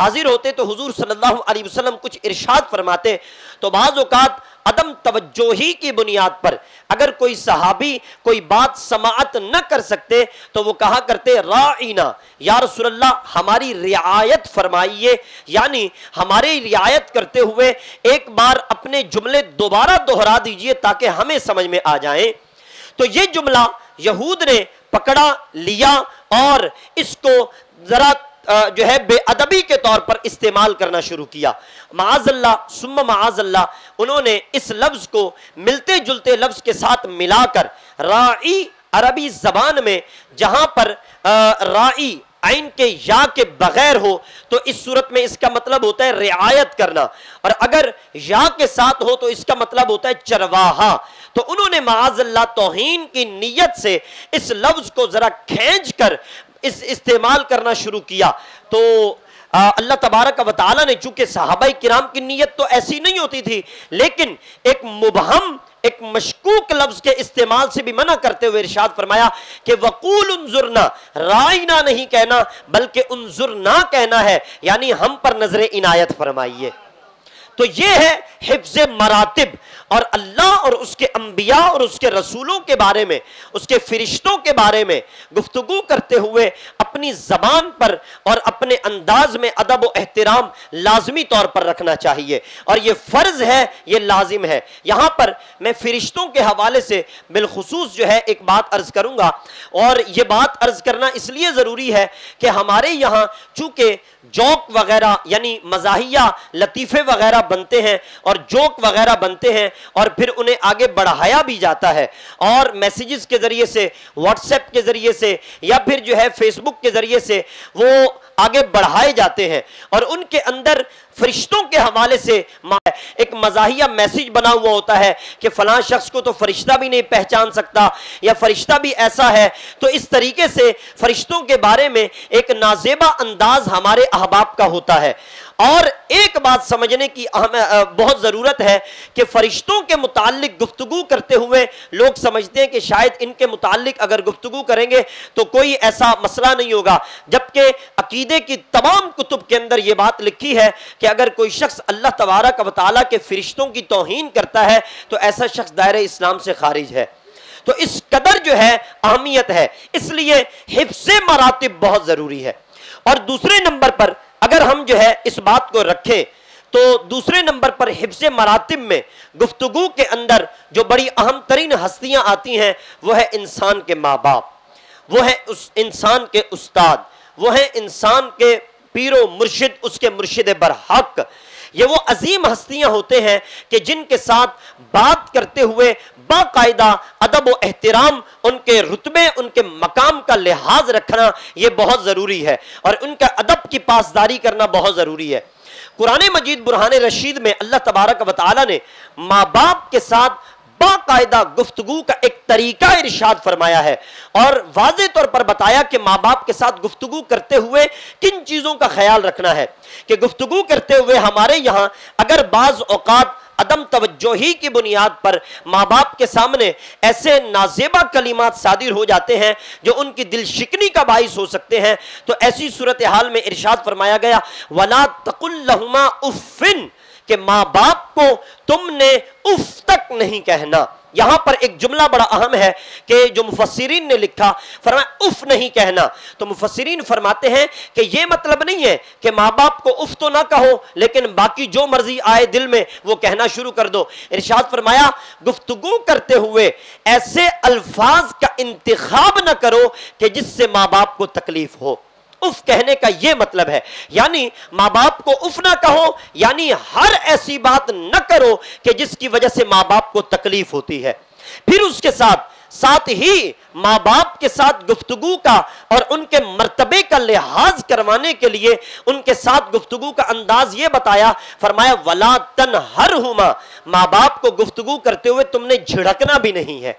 حضور صلی اللہ علیہ وسلم کچھ ارشاد فرماتے تو بعض اوقات عدم توجہی کی بنیاد پر اگر کوئی صحابی کوئی بات سماعت نہ کر سکتے تو وہ کہا کرتے راعینا، یا رسول اللہ ہماری رعایت فرمائیے، یعنی ہماری رعایت کرتے ہوئے ایک بار اپنے جملے دوبارہ دہرا دیجئے تاکہ ہمیں سمجھ میں آ جائیں. تو یہ جملہ یہود نے پکڑا لیا اور اس کو ذرا جو ہے بے ادبی کے طور پر استعمال کرنا شروع کیا. معاذ اللہ ثم معاذ اللہ انہوں نے اس لفظ کو ملتے جلتے لفظ کے ساتھ ملا کر راعی عربی زبان میں جہاں پر راعی عین کے یا کے بغیر ہو تو اس صورت میں اس کا مطلب ہوتا ہے رعایت کرنا، اور اگر یا کے ساتھ ہو تو اس کا مطلب ہوتا ہے چرواہا. تو انہوں نے معاذ اللہ توہین کی نیت سے اس لفظ کو ذرا کھینچ کر اس استعمال کرنا شروع کیا. تو اللہ تبارک و تعالی نے چونکہ صحابہ کرام کی نیت تو ایسی نہیں ہوتی تھی لیکن ایک مبہم ایک مشکوک لفظ کے استعمال سے بھی منع کرتے ہوئے ارشاد فرمایا کہ وقول انظرنا، رائنا نہیں کہنا بلکہ انظرنا کہنا ہے، یعنی ہم پر نظر عنایت فرمائیے. تو یہ ہے حفظ مراتب، اور اللہ اور اس کے انبیاء اور اس کے رسولوں کے بارے میں، اس کے فرشتوں کے بارے میں گفتگو کرتے ہوئے اپنی زبان پر اور اپنے انداز میں ادب و احترام لازمی طور پر رکھنا چاہیے، اور یہ فرض ہے، یہ لازم ہے. یہاں پر میں فرشتوں کے حوالے سے بالخصوص جو ہے ایک بات عرض کروں گا، اور یہ بات عرض کرنا اس لیے ضروری ہے کہ ہمارے یہاں چونکہ جوک وغیرہ یعنی مزاحیہ لطیفے وغیرہ بنتے ہیں اور جوک وغیرہ بنتے ہیں اور پھر انہیں آگے بڑھایا بھی جاتا ہے، اور میسیجز کے ذریعے سے، واٹس ایپ کے ذریعے سے، یا پھر جو ہے فیس بک کے ذریعے سے وہ آگے بڑھائے جاتے ہیں، اور ان کے اندر فرشتوں کے حوالے سے ایک مزاحیہ میسیج بنا ہوا ہوتا ہے کہ فلاں شخص کو تو فرشتہ بھی نہیں پہچان سکتا، یا فرشتہ بھی ایسا ہے۔ تو اس طریقے سے فرشتوں کے بارے میں ایک نازیبا انداز ہمارے احباب کا ہوتا ہے۔ اور ایک بات سمجھنے کی بہت ضرورت ہے کہ فرشتوں کے متعلق گفتگو کرتے ہوئے لوگ سمجھتے ہیں کہ شاید ان کے متعلق اگر گفتگو کریں گے تو کوئی ایسا مسئلہ نہیں ہوگا، جبکہ عقیدے کی تمام کتب کے اندر یہ بات لکھی ہے کہ اگر کوئی شخص اللہ تبارک و تعالیٰ کے فرشتوں کی توہین کرتا ہے تو ایسا شخص دائرہ اسلام سے خارج ہے۔ تو اس قدر جو ہے اہمیت ہے، اس لیے حفظ مراتب بہت ضروری ہے۔ اور دوسرے نمبر پر اگر ہم جو ہے اس بات کو رکھیں تو دوسرے نمبر پر حفظ مراتب میں گفتگو کے اندر جو بڑی اہم ترین ہستیاں آتی ہیں وہ ہے انسان کے ماں باپ، وہ ہے اس انسان کے استاد، وہ ہے انسان کے پیر و مرشد، اس کے مرشد برحق۔ یہ وہ عظیم ہستیاں ہوتے ہیں کہ جن کے ساتھ بات کرتے ہوئے باقاعدہ ادب و احترام، ان کے رتبے، ان کے مقام کا لحاظ رکھنا یہ بہت ضروری ہے، اور ان کا ادب کی پاسداری کرنا بہت ضروری ہے۔ قرآن مجید برہان رشید میں اللہ تبارک و تعالی نے ماں باپ کے ساتھ باقاعدہ گفتگو کا ایک طریقہ ارشاد فرمایا ہے، اور واضح طور پر بتایا کہ ماں باپ کے ساتھ گفتگو کرتے ہوئے کن چیزوں کا خیال رکھنا ہے۔ کہ گفتگو کرتے ہوئے ہمارے یہاں اگر بعض اوقات عدم توجہی کی بنیاد پر ماں باپ کے سامنے ایسے نازیبا کلمات صادر ہو جاتے ہیں جو ان کی دل شکنی کا باعث ہو سکتے ہیں، تو ایسی صورتحال میں ارشاد فرمایا گیا وَلَا تَقُلْ لَهُمَا اُفٍّ، کہ ماں باپ کو تم نے اف تک نہیں کہنا۔ یہاں پر ایک جملہ بڑا اہم ہے کہ جو مفسرین نے لکھا، فرمایا اف نہیں کہنا، تو مفسرین فرماتے ہیں کہ یہ مطلب نہیں ہے کہ ماں باپ کو اف تو نہ کہو لیکن باقی جو مرضی آئے دل میں وہ کہنا شروع کر دو۔ ارشاد فرمایا گفتگو کرتے ہوئے ایسے الفاظ کا انتخاب نہ کرو کہ جس سے ماں باپ کو تکلیف ہو۔ اف کہنے کا یہ مطلب ہے، یعنی ماں باپ کو اف نہ کہو، یعنی ہر ایسی بات نہ کرو کہ جس کی وجہ سے ماں باپ کو تکلیف ہوتی ہے۔ پھر اس کے ساتھ ہی ماں باپ کے ساتھ گفتگو کا اور ان کے مرتبے کا لحاظ کروانے کے لیے ان کے ساتھ گفتگو کا انداز یہ بتایا، فرمایا وَلَا تَنْهَرْهُمَا، ماں باپ کو گفتگو کرتے ہوئے تم نے جھڑکنا بھی نہیں ہے،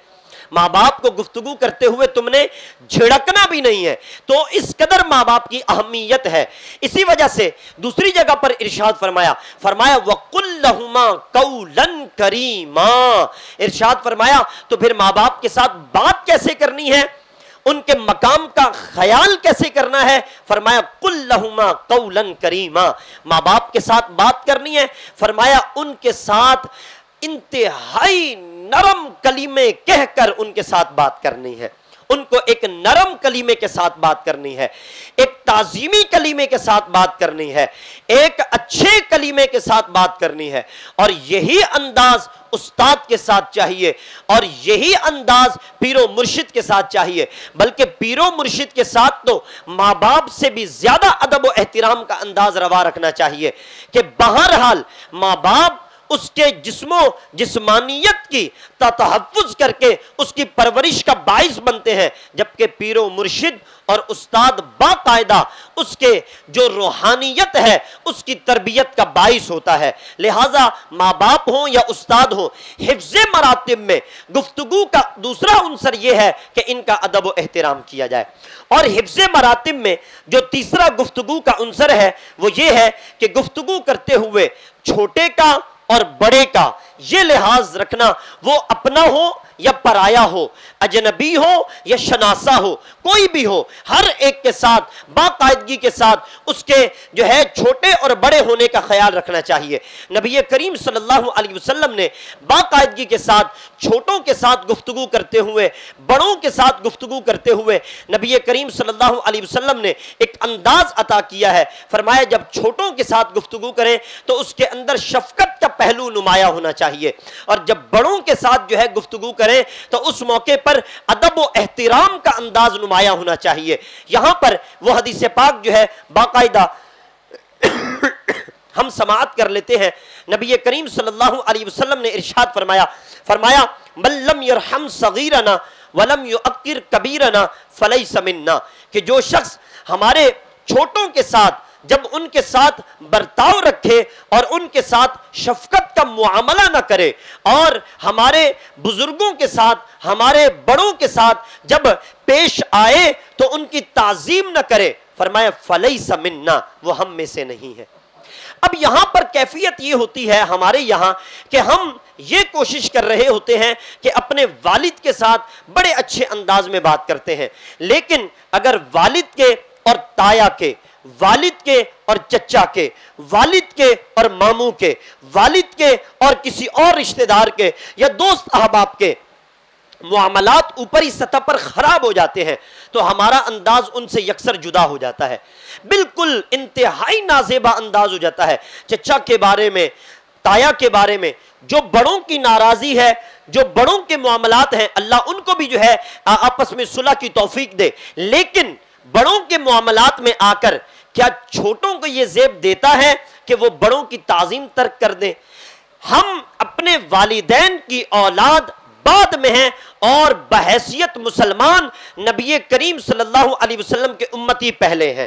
ماں باپ کو گفتگو کرتے ہوئے تم نے جھڑکنا بھی نہیں ہے۔ تو اس قدر ماں باپ کی اہمیت ہے۔ اسی وجہ سے دوسری جگہ پر ارشاد فرمایا وَقُلْ لَهُمَا قَوْلًا كَرِيمًا، ارشاد فرمایا تو پھر ماں باپ کے ساتھ بات کیسے کرنی ہے، ان کے مقام کا خیال کیسے کرنا ہے، فرمایا قُلْ لَهُمَا قَوْلًا كَرِيمًا، ماں باپ کے ساتھ بات کرنی ہے، فرمایا ان کے ساتھ انتہائی نرم کلمے کہہ کر ان کے ساتھ بات کرنی ہے، ان کو ایک نرم کلمے کے ساتھ بات کرنی ہے، ایک تعظیمی کلمے کے ساتھ بات کرنی ہے، ایک اچھے کلمے کے ساتھ بات کرنی ہے۔ اور یہی انداز استاد کے ساتھ چاہیے، اور یہی انداز پیر و مرشد کے ساتھ چاہیے، بلکہ پیر و مرشد کے ساتھ تو ماں باپ سے بھی زیادہ ادب و احترام کا انداز روا رکھنا چاہیے کہ بہرحال ماں باپ اس کے جسم و جسمانیت کی تحفظ کر کے اس کی پرورش کا باعث بنتے ہیں، جبکہ پیر و مرشد اور استاد باقاعدہ اس کے جو روحانیت ہے اس کی تربیت کا باعث ہوتا ہے۔ لہٰذا ماں باپ ہوں یا استاد ہوں، حفظ مراتب میں گفتگو کا دوسرا عنصر یہ ہے کہ ان کا ادب و احترام کیا جائے۔ اور حفظ مراتب میں جو تیسرا گفتگو کا عنصر ہے وہ یہ ہے کہ گفتگو کرتے ہوئے چھوٹے کا اور بڑے کا یہ لحاظ رکھنا، وہ اپنا ہو یا پرایا ہو، اجنبی ہو یا شناسا ہو، کوئی بھی ہو، ہر ایک کے ساتھ باقاعدگی کے ساتھ اس کے جو ہے چھوٹے اور بڑے ہونے کا خیال رکھنا چاہیے۔ نبی کریم صلی اللہ علیہ وسلم نے باقاعدگی کے ساتھ چھوٹوں کے ساتھ گفتگو کرتے ہوئے، بڑوں کے ساتھ گفتگو کرتے ہوئے نبی کریم صلی اللہ علیہ وسلم نے ایک انداز عطا کیا ہے۔ فرمایا جب چھوٹوں کے ساتھ گفتگو کریں تو اس کے اندر شفقت کا پہلو نمایاں ہونا چاہیے، اور جب بڑوں کے ساتھ جو ہے گفتگو کریں تو اس موقع پر ادب و احترام کا انداز نمایاں ہونا چاہیے۔ یہاں پر وہ حدیث پاک جو ہے باقاعدہ ہم سماعت کر لیتے ہیں۔ نبی کریم صلی اللہ علیہ وسلم نے ارشاد فرمایا من لم یرحم صغیرنا ولم یؤقر کبیرنا فلیس منا، کہ جو شخص ہمارے چھوٹوں کے ساتھ جب ان کے ساتھ برتاؤ رکھے اور ان کے ساتھ شفقت کا معاملہ نہ کرے، اور ہمارے بزرگوں کے ساتھ ہمارے بڑوں کے ساتھ جب پیش آئے تو ان کی تعظیم نہ کرے، فرمایا فلیس منا، وہ ہم میں سے نہیں ہے۔ اب یہاں پر کیفیت یہ ہوتی ہے ہمارے یہاں کہ ہم یہ کوشش کر رہے ہوتے ہیں کہ اپنے والد کے ساتھ بڑے اچھے انداز میں بات کرتے ہیں، لیکن اگر والد کے اور تایا کے، والد کے اور چچا کے، والد کے اور ماموں کے، والد کے اور کسی اور رشتہ دار کے یا دوست احباب کے معاملات اوپری سطح پر خراب ہو جاتے ہیں تو ہمارا انداز ان سے یکسر جدا ہو جاتا ہے، بالکل انتہائی نازیبا انداز ہو جاتا ہے۔ چچا کے بارے میں، تایا کے بارے میں جو بڑوں کی ناراضی ہے، جو بڑوں کے معاملات ہیں، اللہ ان کو بھی جو ہے آپس میں صلح کی توفیق دے، لیکن بڑوں کے معاملات میں آ کر کیا چھوٹوں کو یہ زیب دیتا ہے کہ وہ بڑوں کی تعظیم ترک کر دیں؟ ہم اپنے والدین کی اولاد بعد میں ہیں اور بحیثیت مسلمان نبی کریم صلی اللہ علیہ وسلم کے امتی پہلے ہیں،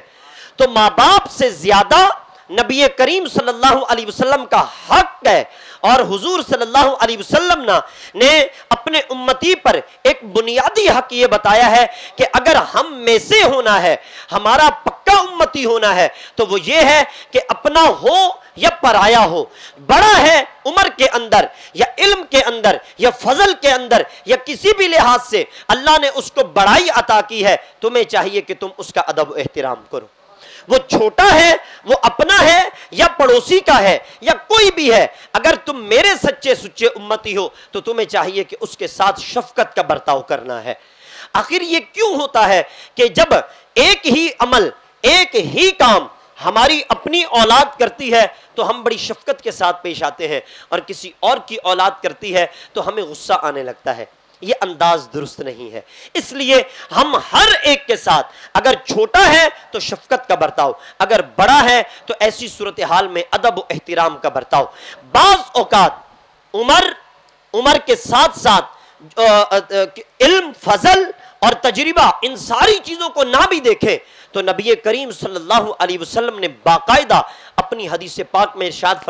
تو ماں باپ سے زیادہ نبی کریم صلی اللہ علیہ وسلم کا حق ہے، اور حضور صلی اللہ علیہ وسلم نے اپنے امتی پر ایک بنیادی حق یہ بتایا ہے کہ اگر ہم میں سے ہونا ہے، ہمارا پکا امتی ہونا ہے، تو وہ یہ ہے کہ اپنا ہو یا پرایا ہو، بڑا ہے عمر کے اندر یا علم کے اندر یا فضل کے اندر یا کسی بھی لحاظ سے اللہ نے اس کو بڑائی عطا کی ہے، تمہیں چاہیے کہ تم اس کا ادب و احترام کرو۔ وہ چھوٹا ہے، وہ اپنا ہے یا پڑوسی کا ہے یا کوئی بھی ہے، اگر تم میرے سچے سچے امتی ہو تو تمہیں چاہیے کہ اس کے ساتھ شفقت کا برتاؤ کرنا ہے۔ آخر یہ کیوں ہوتا ہے کہ جب ایک ہی عمل، ایک ہی کام ہماری اپنی اولاد کرتی ہے تو ہم بڑی شفقت کے ساتھ پیش آتے ہیں، اور کسی اور کی اولاد کرتی ہے تو ہمیں غصہ آنے لگتا ہے؟ یہ انداز درست نہیں ہے۔ اس لیے ہم ہر ایک کے ساتھ، اگر چھوٹا ہے تو شفقت کا برتاؤ، اگر بڑا ہے تو ایسی صورتحال میں ادب و احترام کا برتاؤ۔ بعض اوقات عمر کے ساتھ ساتھ علم، فضل اور تجربہ، ان ساری چیزوں کو نہ بھی دیکھے تو نبی کریم صلی اللہ علیہ وسلم نے باقاعدہ اپنی حدیث پاک میں ارشاد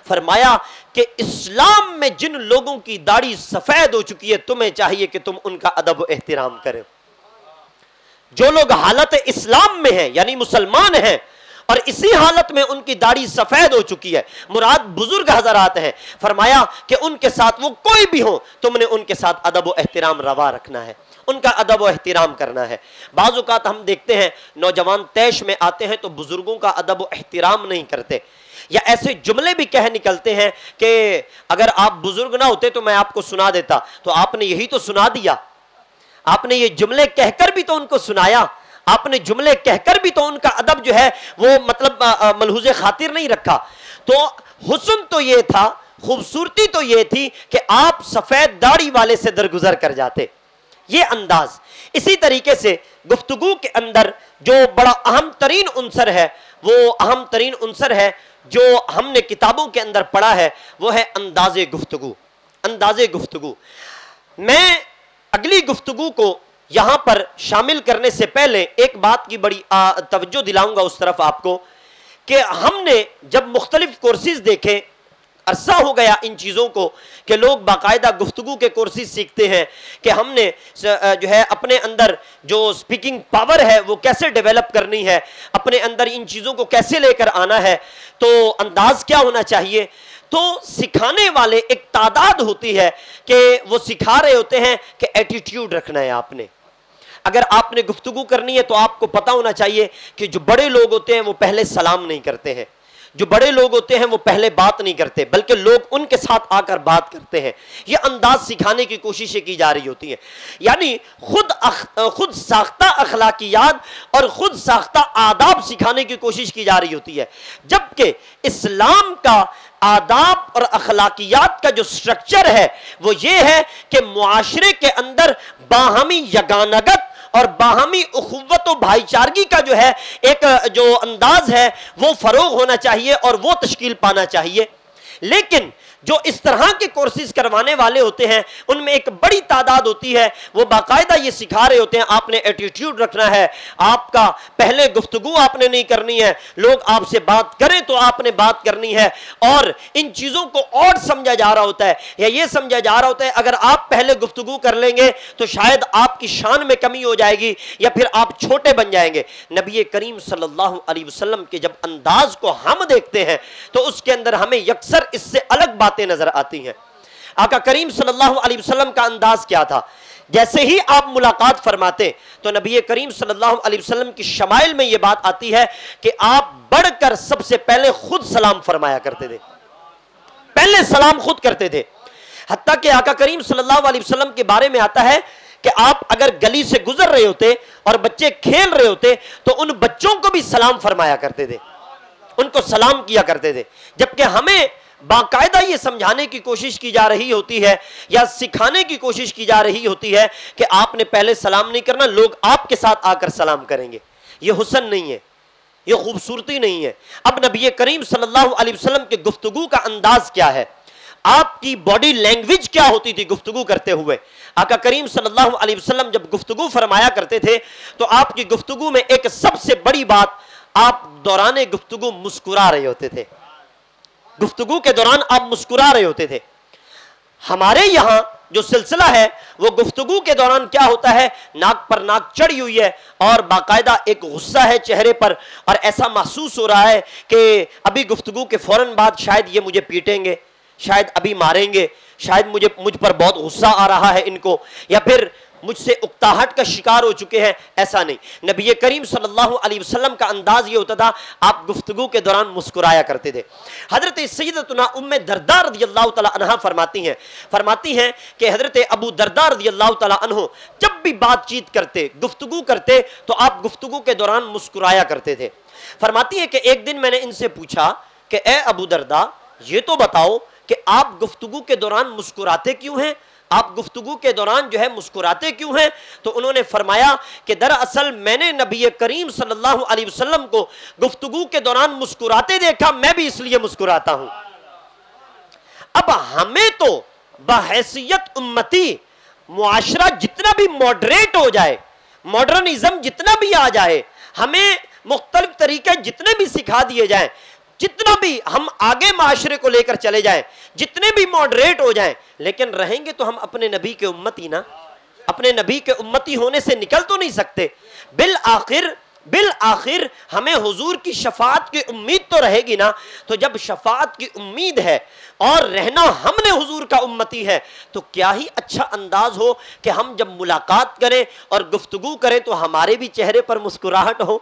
فرمایا کہ اسلام میں جن لوگوں کی داڑھی سفید ہو چکی ہے تمہیں چاہیے کہ تم ان کا ادب و احترام کریں۔ جو لوگ حالت اسلام میں ہیں یعنی مسلمان ہیں اور اسی حالت میں ان کی داڑھی سفید ہو چکی ہے، مراد بزرگ حضرات ہیں، فرمایا کہ ان کے ساتھ وہ کوئی بھی ہو تم نے ان کے ساتھ ادب و احترام روا رکھنا ہے، ان کا ادب و احترام کرنا ہے۔ بعض اوقات ہم دیکھتے ہیں نوجوان طیش میں آتے ہیں تو بزرگوں کا ادب و احترام نہیں کرتے، یا ایسے جملے بھی کہہ نکلتے ہیں کہ اگر آپ بزرگ نہ ہوتے تو میں آپ کو سنا دیتا، تو آپ نے یہی تو سنا دیا، آپ نے یہ جملے کہہ کر بھی تو ان کو سنایا، آپ نے جملے کہہ کر بھی تو ان کا ادب جو ہے وہ مطلب ملحوظ خاطر نہیں رکھا۔ تو حسن تو یہ تھا، خوبصورتی تو یہ تھی کہ آپ سفید داڑھی والے سے درگزر کر جاتے، یہ انداز۔ اسی طریقے سے گفتگو کے اندر جو بڑا اہم ترین عنصر ہے، وہ اہم ترین عنصر ہے جو ہم نے کتابوں کے اندر پڑھا ہے، وہ ہے انداز گفتگو۔ انداز گفتگو، میں اگلی گفتگو کو یہاں پر شامل کرنے سے پہلے ایک بات کی بڑی توجہ دلاؤں گا اس طرف آپ کو کہ ہم نے جب مختلف کورسز دیکھے، عرصہ ہو گیا ان چیزوں کو کہ لوگ باقاعدہ گفتگو کے کورسز سیکھتے ہیں کہ ہم نے جو ہے اپنے اندر جو سپیکنگ پاور ہے وہ کیسے ڈیولپ کرنی ہے، اپنے اندر ان چیزوں کو کیسے لے کر آنا ہے، تو انداز کیا ہونا چاہیے۔ تو سکھانے والے ایک تعداد ہوتی ہے کہ وہ سکھا رہے ہوتے ہیں کہ ایٹیٹیوڈ رکھنا ہے آپ نے۔ اگر آپ نے گفتگو کرنی ہے تو آپ کو پتا ہونا چاہیے کہ جو بڑے لوگ ہوتے ہیں وہ پہلے سلام نہیں کرتے ہیں، جو بڑے لوگ ہوتے ہیں وہ پہلے بات نہیں کرتے بلکہ لوگ ان کے ساتھ آ کر بات کرتے ہیں۔ یہ انداز سکھانے کی کوششیں کی جا رہی ہوتی ہیں، یعنی خود ساختہ اخلاقیات اور خود ساختہ آداب سکھانے کی کوشش کی جا رہی ہوتی ہے، جبکہ اسلام کا آداب اور اخلاقیات کا جو سٹرکچر ہے وہ یہ ہے کہ معاشرے کے اندر باہمی یگانگت اور باہمی اخوت و بھائی چارگی کا جو ہے ایک جو انداز ہے وہ فروغ ہونا چاہیے اور وہ تشکیل پانا چاہیے. لیکن جو اس طرح کے کورسز کروانے والے ہوتے ہیں ان میں ایک بڑی تعداد ہوتی ہے، وہ باقاعدہ یہ سکھا رہے ہوتے ہیں آپ نے ایٹیٹیوڈ رکھنا ہے، آپ کا پہلے گفتگو آپ نے نہیں کرنی ہے، لوگ آپ سے بات کریں تو آپ نے بات کرنی ہے، اور ان چیزوں کو اور سمجھا جا رہا ہوتا ہے یا یہ سمجھا جا رہا ہوتا ہے اگر آپ پہلے گفتگو کر لیں گے تو شاید آپ کی شان میں کمی ہو جائے گی یا پھر آپ چھوٹے بن جائیں گے. نبی کریم صلی اللہ علیہ وسلم کے جب انداز کو ہم دیکھتے ہیں تو اس کے اندر ہمیں یکسر اس سے الگ باتیں نظر آتی ہیں. آقا کریم صلی اللہ علیہ وسلم کا انداز کیا تھا؟ جیسے ہی آپ ملاقات فرماتے تو نبی کریم صلی اللہ علیہ وسلم کی شمائل میں یہ بات آتی ہے کہ آپ بڑھ کر سب سے پہلے خود سلام فرمایا کرتے تھے، پہلے سلام خود کرتے تھے. حتیٰ کہ آقا کریم صلی اللہ علیہ وسلم کے بارے میں آتا ہے کہ آپ اگر گلی سے گزر رہے ہوتے اور بچے کھیل رہے ہوتے تو ان بچوں کو بھی سلام فرمایا کرتے تھے، ان کو سلام کیا کرتے تھے. جبکہ ہمیں باقاعدہ یہ سمجھانے کی کوشش کی جا رہی ہوتی ہے یا سکھانے کی کوشش کی جا رہی ہوتی ہے کہ آپ نے پہلے سلام نہیں کرنا، لوگ آپ کے ساتھ آ کر سلام کریں گے. یہ حسن نہیں ہے، یہ خوبصورتی نہیں ہے. اب نبی کریم صلی اللہ علیہ وسلم کے گفتگو کا انداز کیا ہے، آپ کی باڈی لینگویج کیا ہوتی تھی گفتگو کرتے ہوئے؟ آقا کریم صلی اللہ علیہ وسلم جب گفتگو فرمایا کرتے تھے تو آپ کی گفتگو میں ایک سب سے بڑی بات، آپ دوران گفتگو مسکرا رہے ہوتے تھے. گفتگو کے دوران آپ مسکرا رہے ہوتے تھے. ہمارے یہاں جو سلسلہ ہے وہ گفتگو کے دوران کیا ہوتا ہے، ناک پر ناک چڑھی ہوئی ہے اور باقاعدہ ایک غصہ ہے چہرے پر، اور ایسا محسوس ہو رہا ہے کہ ابھی گفتگو کے فوراً بعد شاید یہ مجھے پیٹیں گے، شاید ابھی ماریں گے، شاید مجھ پر بہت غصہ آ رہا ہے ان کو، یا پھر مجھ سے اکتاہٹ کا شکار ہو چکے ہیں. ایسا نہیں. نبی کریم صلی اللہ علیہ وسلم کا انداز یہ ہوتا تھا، آپ گفتگو کے دوران مسکرایا کرتے تھے. حضرت سیدتنا ام درداء رضی اللہ تعالی عنہ فرماتی ہیں کہ حضرت ابو درداء رضی اللہ تعالی عنہ جب بھی بات چیت کرتے، گفتگو کرتے تو آپ گفتگو کے دوران مسکرایا کرتے تھے. فرماتی ہیں کہ ایک دن میں نے ان سے پوچھا کہ اے ابو درداء، یہ تو بتاؤ کہ آپ گفتگو کے دوران مسکراتے کیوں ہیں، آپ گفتگو کے دوران جو ہے مسکراتے کیوں ہیں؟ تو انہوں نے فرمایا کہ دراصل میں نے نبی کریم صلی اللہ علیہ وسلم کو گفتگو کے دوران مسکراتے دیکھا، میں بھی اس لیے مسکراتا ہوں. اب ہمیں تو بحیثیت امتی معاشرہ جتنا بھی ماڈریٹ ہو جائے، ماڈرنزم جتنا بھی آ جائے، ہمیں مختلف طریقے جتنے بھی سکھا دیے جائیں، جتنا بھی ہم آگے معاشرے کو لے کر چلے جائیں، جتنے بھی ماڈریٹ ہو جائیں، لیکن رہیں گے تو ہم اپنے نبی کے امتی نا. اپنے نبی کے امتی ہونے سے نکل تو نہیں سکتے. بالآخر ہمیں حضور کی شفاعت کی امید تو رہے گی نا. تو جب شفاعت کی امید ہے اور رہنا ہم نے حضور کا امتی ہے تو کیا ہی اچھا انداز ہو کہ ہم جب ملاقات کریں اور گفتگو کریں تو ہمارے بھی چہرے پر مسکراہٹ ہو.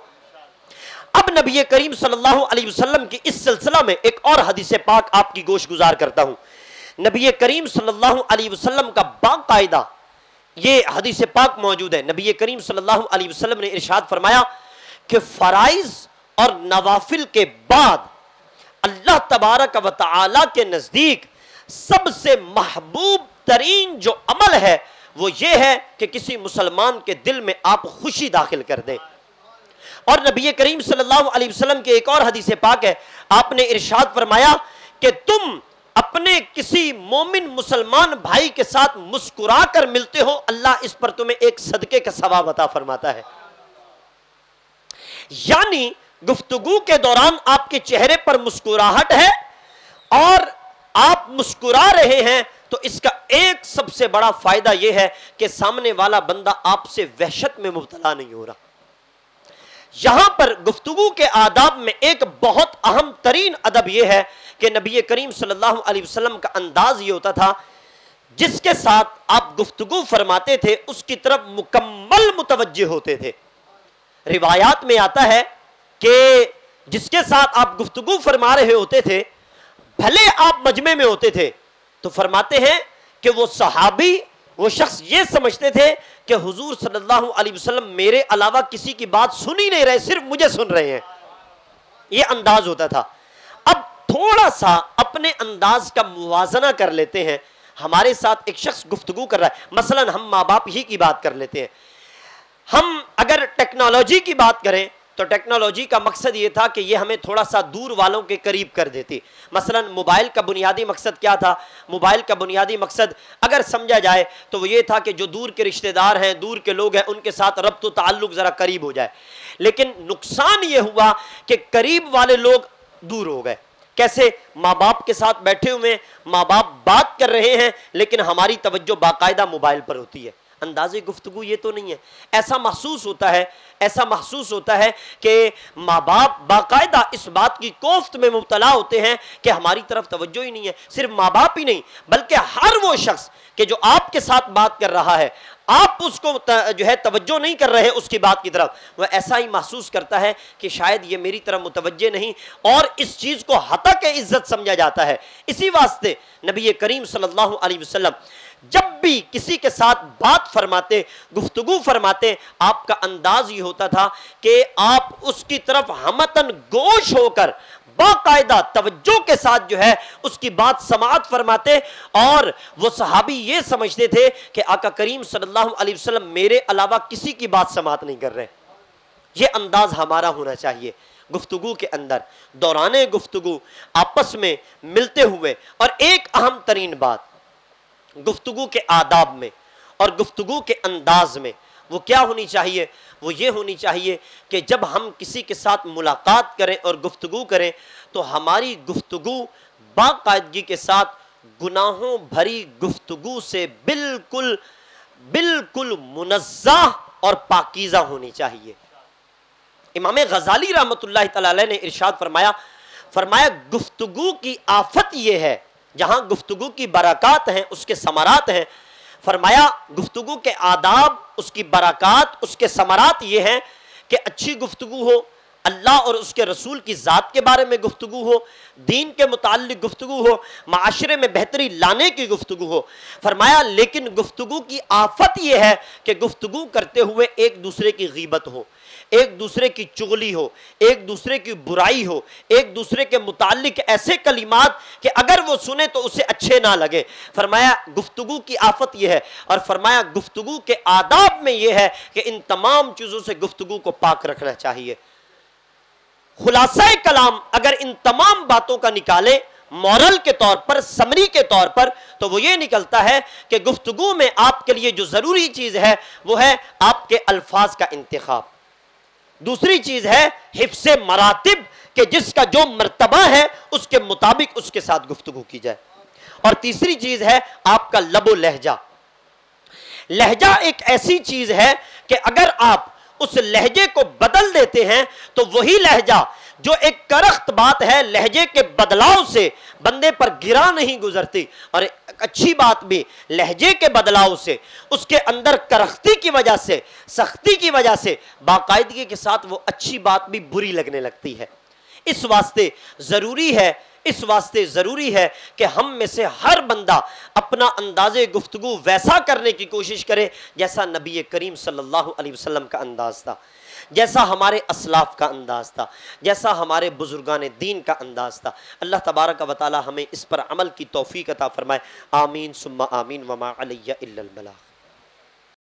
اب نبی کریم صلی اللہ علیہ وسلم کی اس سلسلہ میں ایک اور حدیث پاک آپ کی گوش گزار کرتا ہوں. نبی کریم صلی اللہ علیہ وسلم کا باقاعدہ یہ حدیث پاک موجود ہے. نبی کریم صلی اللہ علیہ وسلم نے ارشاد فرمایا کہ فرائض اور نوافل کے بعد اللہ تبارک و تعالی کے نزدیک سب سے محبوب ترین جو عمل ہے وہ یہ ہے کہ کسی مسلمان کے دل میں آپ خوشی داخل کر دیں. اور نبی کریم صلی اللہ علیہ وسلم کے ایک اور حدیث پاک ہے، آپ نے ارشاد فرمایا کہ تم اپنے کسی مومن مسلمان بھائی کے ساتھ مسکرا کر ملتے ہو، اللہ اس پر تمہیں ایک صدقے کا ثواب عطا فرماتا ہے. یعنی گفتگو کے دوران آپ کے چہرے پر مسکراہٹ ہے اور آپ مسکرا رہے ہیں تو اس کا ایک سب سے بڑا فائدہ یہ ہے کہ سامنے والا بندہ آپ سے وحشت میں مبتلا نہیں ہو رہا. یہاں پر گفتگو کے آداب میں ایک بہت اہم ترین ادب یہ ہے کہ نبی کریم صلی اللہ علیہ وسلم کا انداز یہ ہوتا تھا جس کے ساتھ آپ گفتگو فرماتے تھے اس کی طرف مکمل متوجہ ہوتے تھے. روایات میں آتا ہے کہ جس کے ساتھ آپ گفتگو فرما رہے ہوتے تھے بھلے آپ مجمع میں ہوتے تھے تو فرماتے ہیں کہ وہ صحابی، وہ شخص یہ سمجھتے تھے کہ حضور صلی اللہ علیہ وسلم میرے علاوہ کسی کی بات سن ہی نہیں رہے، صرف مجھے سن رہے ہیں. یہ انداز ہوتا تھا. اب تھوڑا سا اپنے انداز کا موازنہ کر لیتے ہیں. ہمارے ساتھ ایک شخص گفتگو کر رہا ہے، مثلا ہم ماں باپ ہی کی بات کر لیتے ہیں. ہم اگر ٹیکنالوجی کی بات کریں تو ٹیکنالوجی کا مقصد یہ تھا کہ یہ ہمیں تھوڑا سا دور والوں کے قریب کر دیتی. مثلا موبائل کا بنیادی مقصد کیا تھا؟ موبائل کا بنیادی مقصد اگر سمجھا جائے تو وہ یہ تھا کہ جو دور کے رشتہ دار ہیں، دور کے لوگ ہیں، ان کے ساتھ ربط و تعلق ذرا قریب ہو جائے. لیکن نقصان یہ ہوا کہ قریب والے لوگ دور ہو گئے. کیسے؟ ماں باپ کے ساتھ بیٹھے ہوئے، ماں باپ بات کر رہے ہیں لیکن ہماری توجہ باقاعدہ موبائل پر ہوتی ہے. انداز گفتگو یہ تو نہیں ہے. ایسا محسوس ہوتا ہے کہ ماں باپ باقاعدہ اس بات کی کوفت میں مبتلا ہوتے ہیں کہ ہماری طرف توجہ ہی نہیں ہے. صرف ماں باپ ہی نہیں بلکہ ہر وہ شخص کہ جو آپ کے ساتھ بات کر رہا ہے، آپ اس کو جو ہے توجہ نہیں کر رہے اس کی بات کی طرف، وہ ایسا ہی محسوس کرتا ہے کہ شاید یہ میری طرف متوجہ نہیں، اور اس چیز کو حتق عزت سمجھا جاتا ہے. اسی واسطے نبی کریم صلی اللہ علیہ وسلم جب بھی کسی کے ساتھ بات فرماتے، گفتگو فرماتے، آپ کا انداز یہ ہوتا تھا کہ آپ اس کی طرف ہمتن گوش ہو کر باقاعدہ توجہ کے ساتھ جو ہے اس کی بات سماعت فرماتے. اور وہ صحابی یہ سمجھتے تھے کہ آقا کریم صلی اللہ علیہ وسلم میرے علاوہ کسی کی بات سماعت نہیں کر رہے. یہ انداز ہمارا ہونا چاہیے گفتگو کے اندر، دوران گفتگو آپس میں ملتے ہوئے. اور ایک اہم ترین بات گفتگو کے آداب میں اور گفتگو کے انداز میں وہ کیا ہونی چاہیے؟ وہ یہ ہونی چاہیے کہ جب ہم کسی کے ساتھ ملاقات کریں اور گفتگو کریں تو ہماری گفتگو باقاعدگی کے ساتھ گناہوں بھری گفتگو سے بالکل منزہ اور پاکیزہ ہونی چاہیے. امام غزالی رحمۃ اللہ تعالی علیہ نے ارشاد فرمایا گفتگو کی آفت یہ ہے، جہاں گفتگو کی برکات ہیں اس کے ثمرات ہیں، فرمایا گفتگو کے آداب، اس کی برکات، اس کے ثمرات یہ ہیں کہ اچھی گفتگو ہو، اللہ اور اس کے رسول کی ذات کے بارے میں گفتگو ہو، دین کے متعلق گفتگو ہو، معاشرے میں بہتری لانے کی گفتگو ہو. فرمایا لیکن گفتگو کی آفت یہ ہے کہ گفتگو کرتے ہوئے ایک دوسرے کی غیبت ہو، ایک دوسرے کی چغلی ہو، ایک دوسرے کی برائی ہو، ایک دوسرے کے متعلق ایسے کلمات کہ اگر وہ سنے تو اسے اچھے نہ لگے. فرمایا گفتگو کی آفت یہ ہے. اور فرمایا گفتگو کے آداب میں یہ ہے کہ ان تمام چیزوں سے گفتگو کو پاک رکھنا چاہیے. خلاصہ کلام اگر ان تمام باتوں کا نکالے مورل کے طور پر، سمری کے طور پر، تو وہ یہ نکلتا ہے کہ گفتگو میں آپ کے لیے جو ضروری چیز ہے وہ ہے آپ کے الفاظ کا انتخاب. دوسری چیز ہے حفظ مراتب کہ جس کا جو مرتبہ ہے اس کے مطابق اس کے ساتھ گفتگو کی جائے. اور تیسری چیز ہے آپ کا لب و لہجہ. لہجہ ایک ایسی چیز ہے کہ اگر آپ اس لہجے کو بدل دیتے ہیں تو وہی لہجہ جو ایک کرخت بات ہے، لہجے کے بدلاؤ سے بندے پر گرا نہیں گزرتی، اور ایک اچھی بات بھی لہجے کے بدلاؤ سے، اس کے اندر کرختی کی وجہ سے، سختی کی وجہ سے باقاعدگی کے ساتھ وہ اچھی بات بھی بری لگنے لگتی ہے. اس واسطے ضروری ہے کہ ہم میں سے ہر بندہ اپنا انداز گفتگو ویسا کرنے کی کوشش کرے جیسا نبی کریم صلی اللہ علیہ وسلم کا انداز تھا، جیسا ہمارے اسلاف کا انداز تھا، جیسا ہمارے بزرگان دین کا انداز تھا. اللہ تبارک و تعالی ہمیں اس پر عمل کی توفیق عطا فرمائے. آمین ثم آمین وما علی الا البلاغ.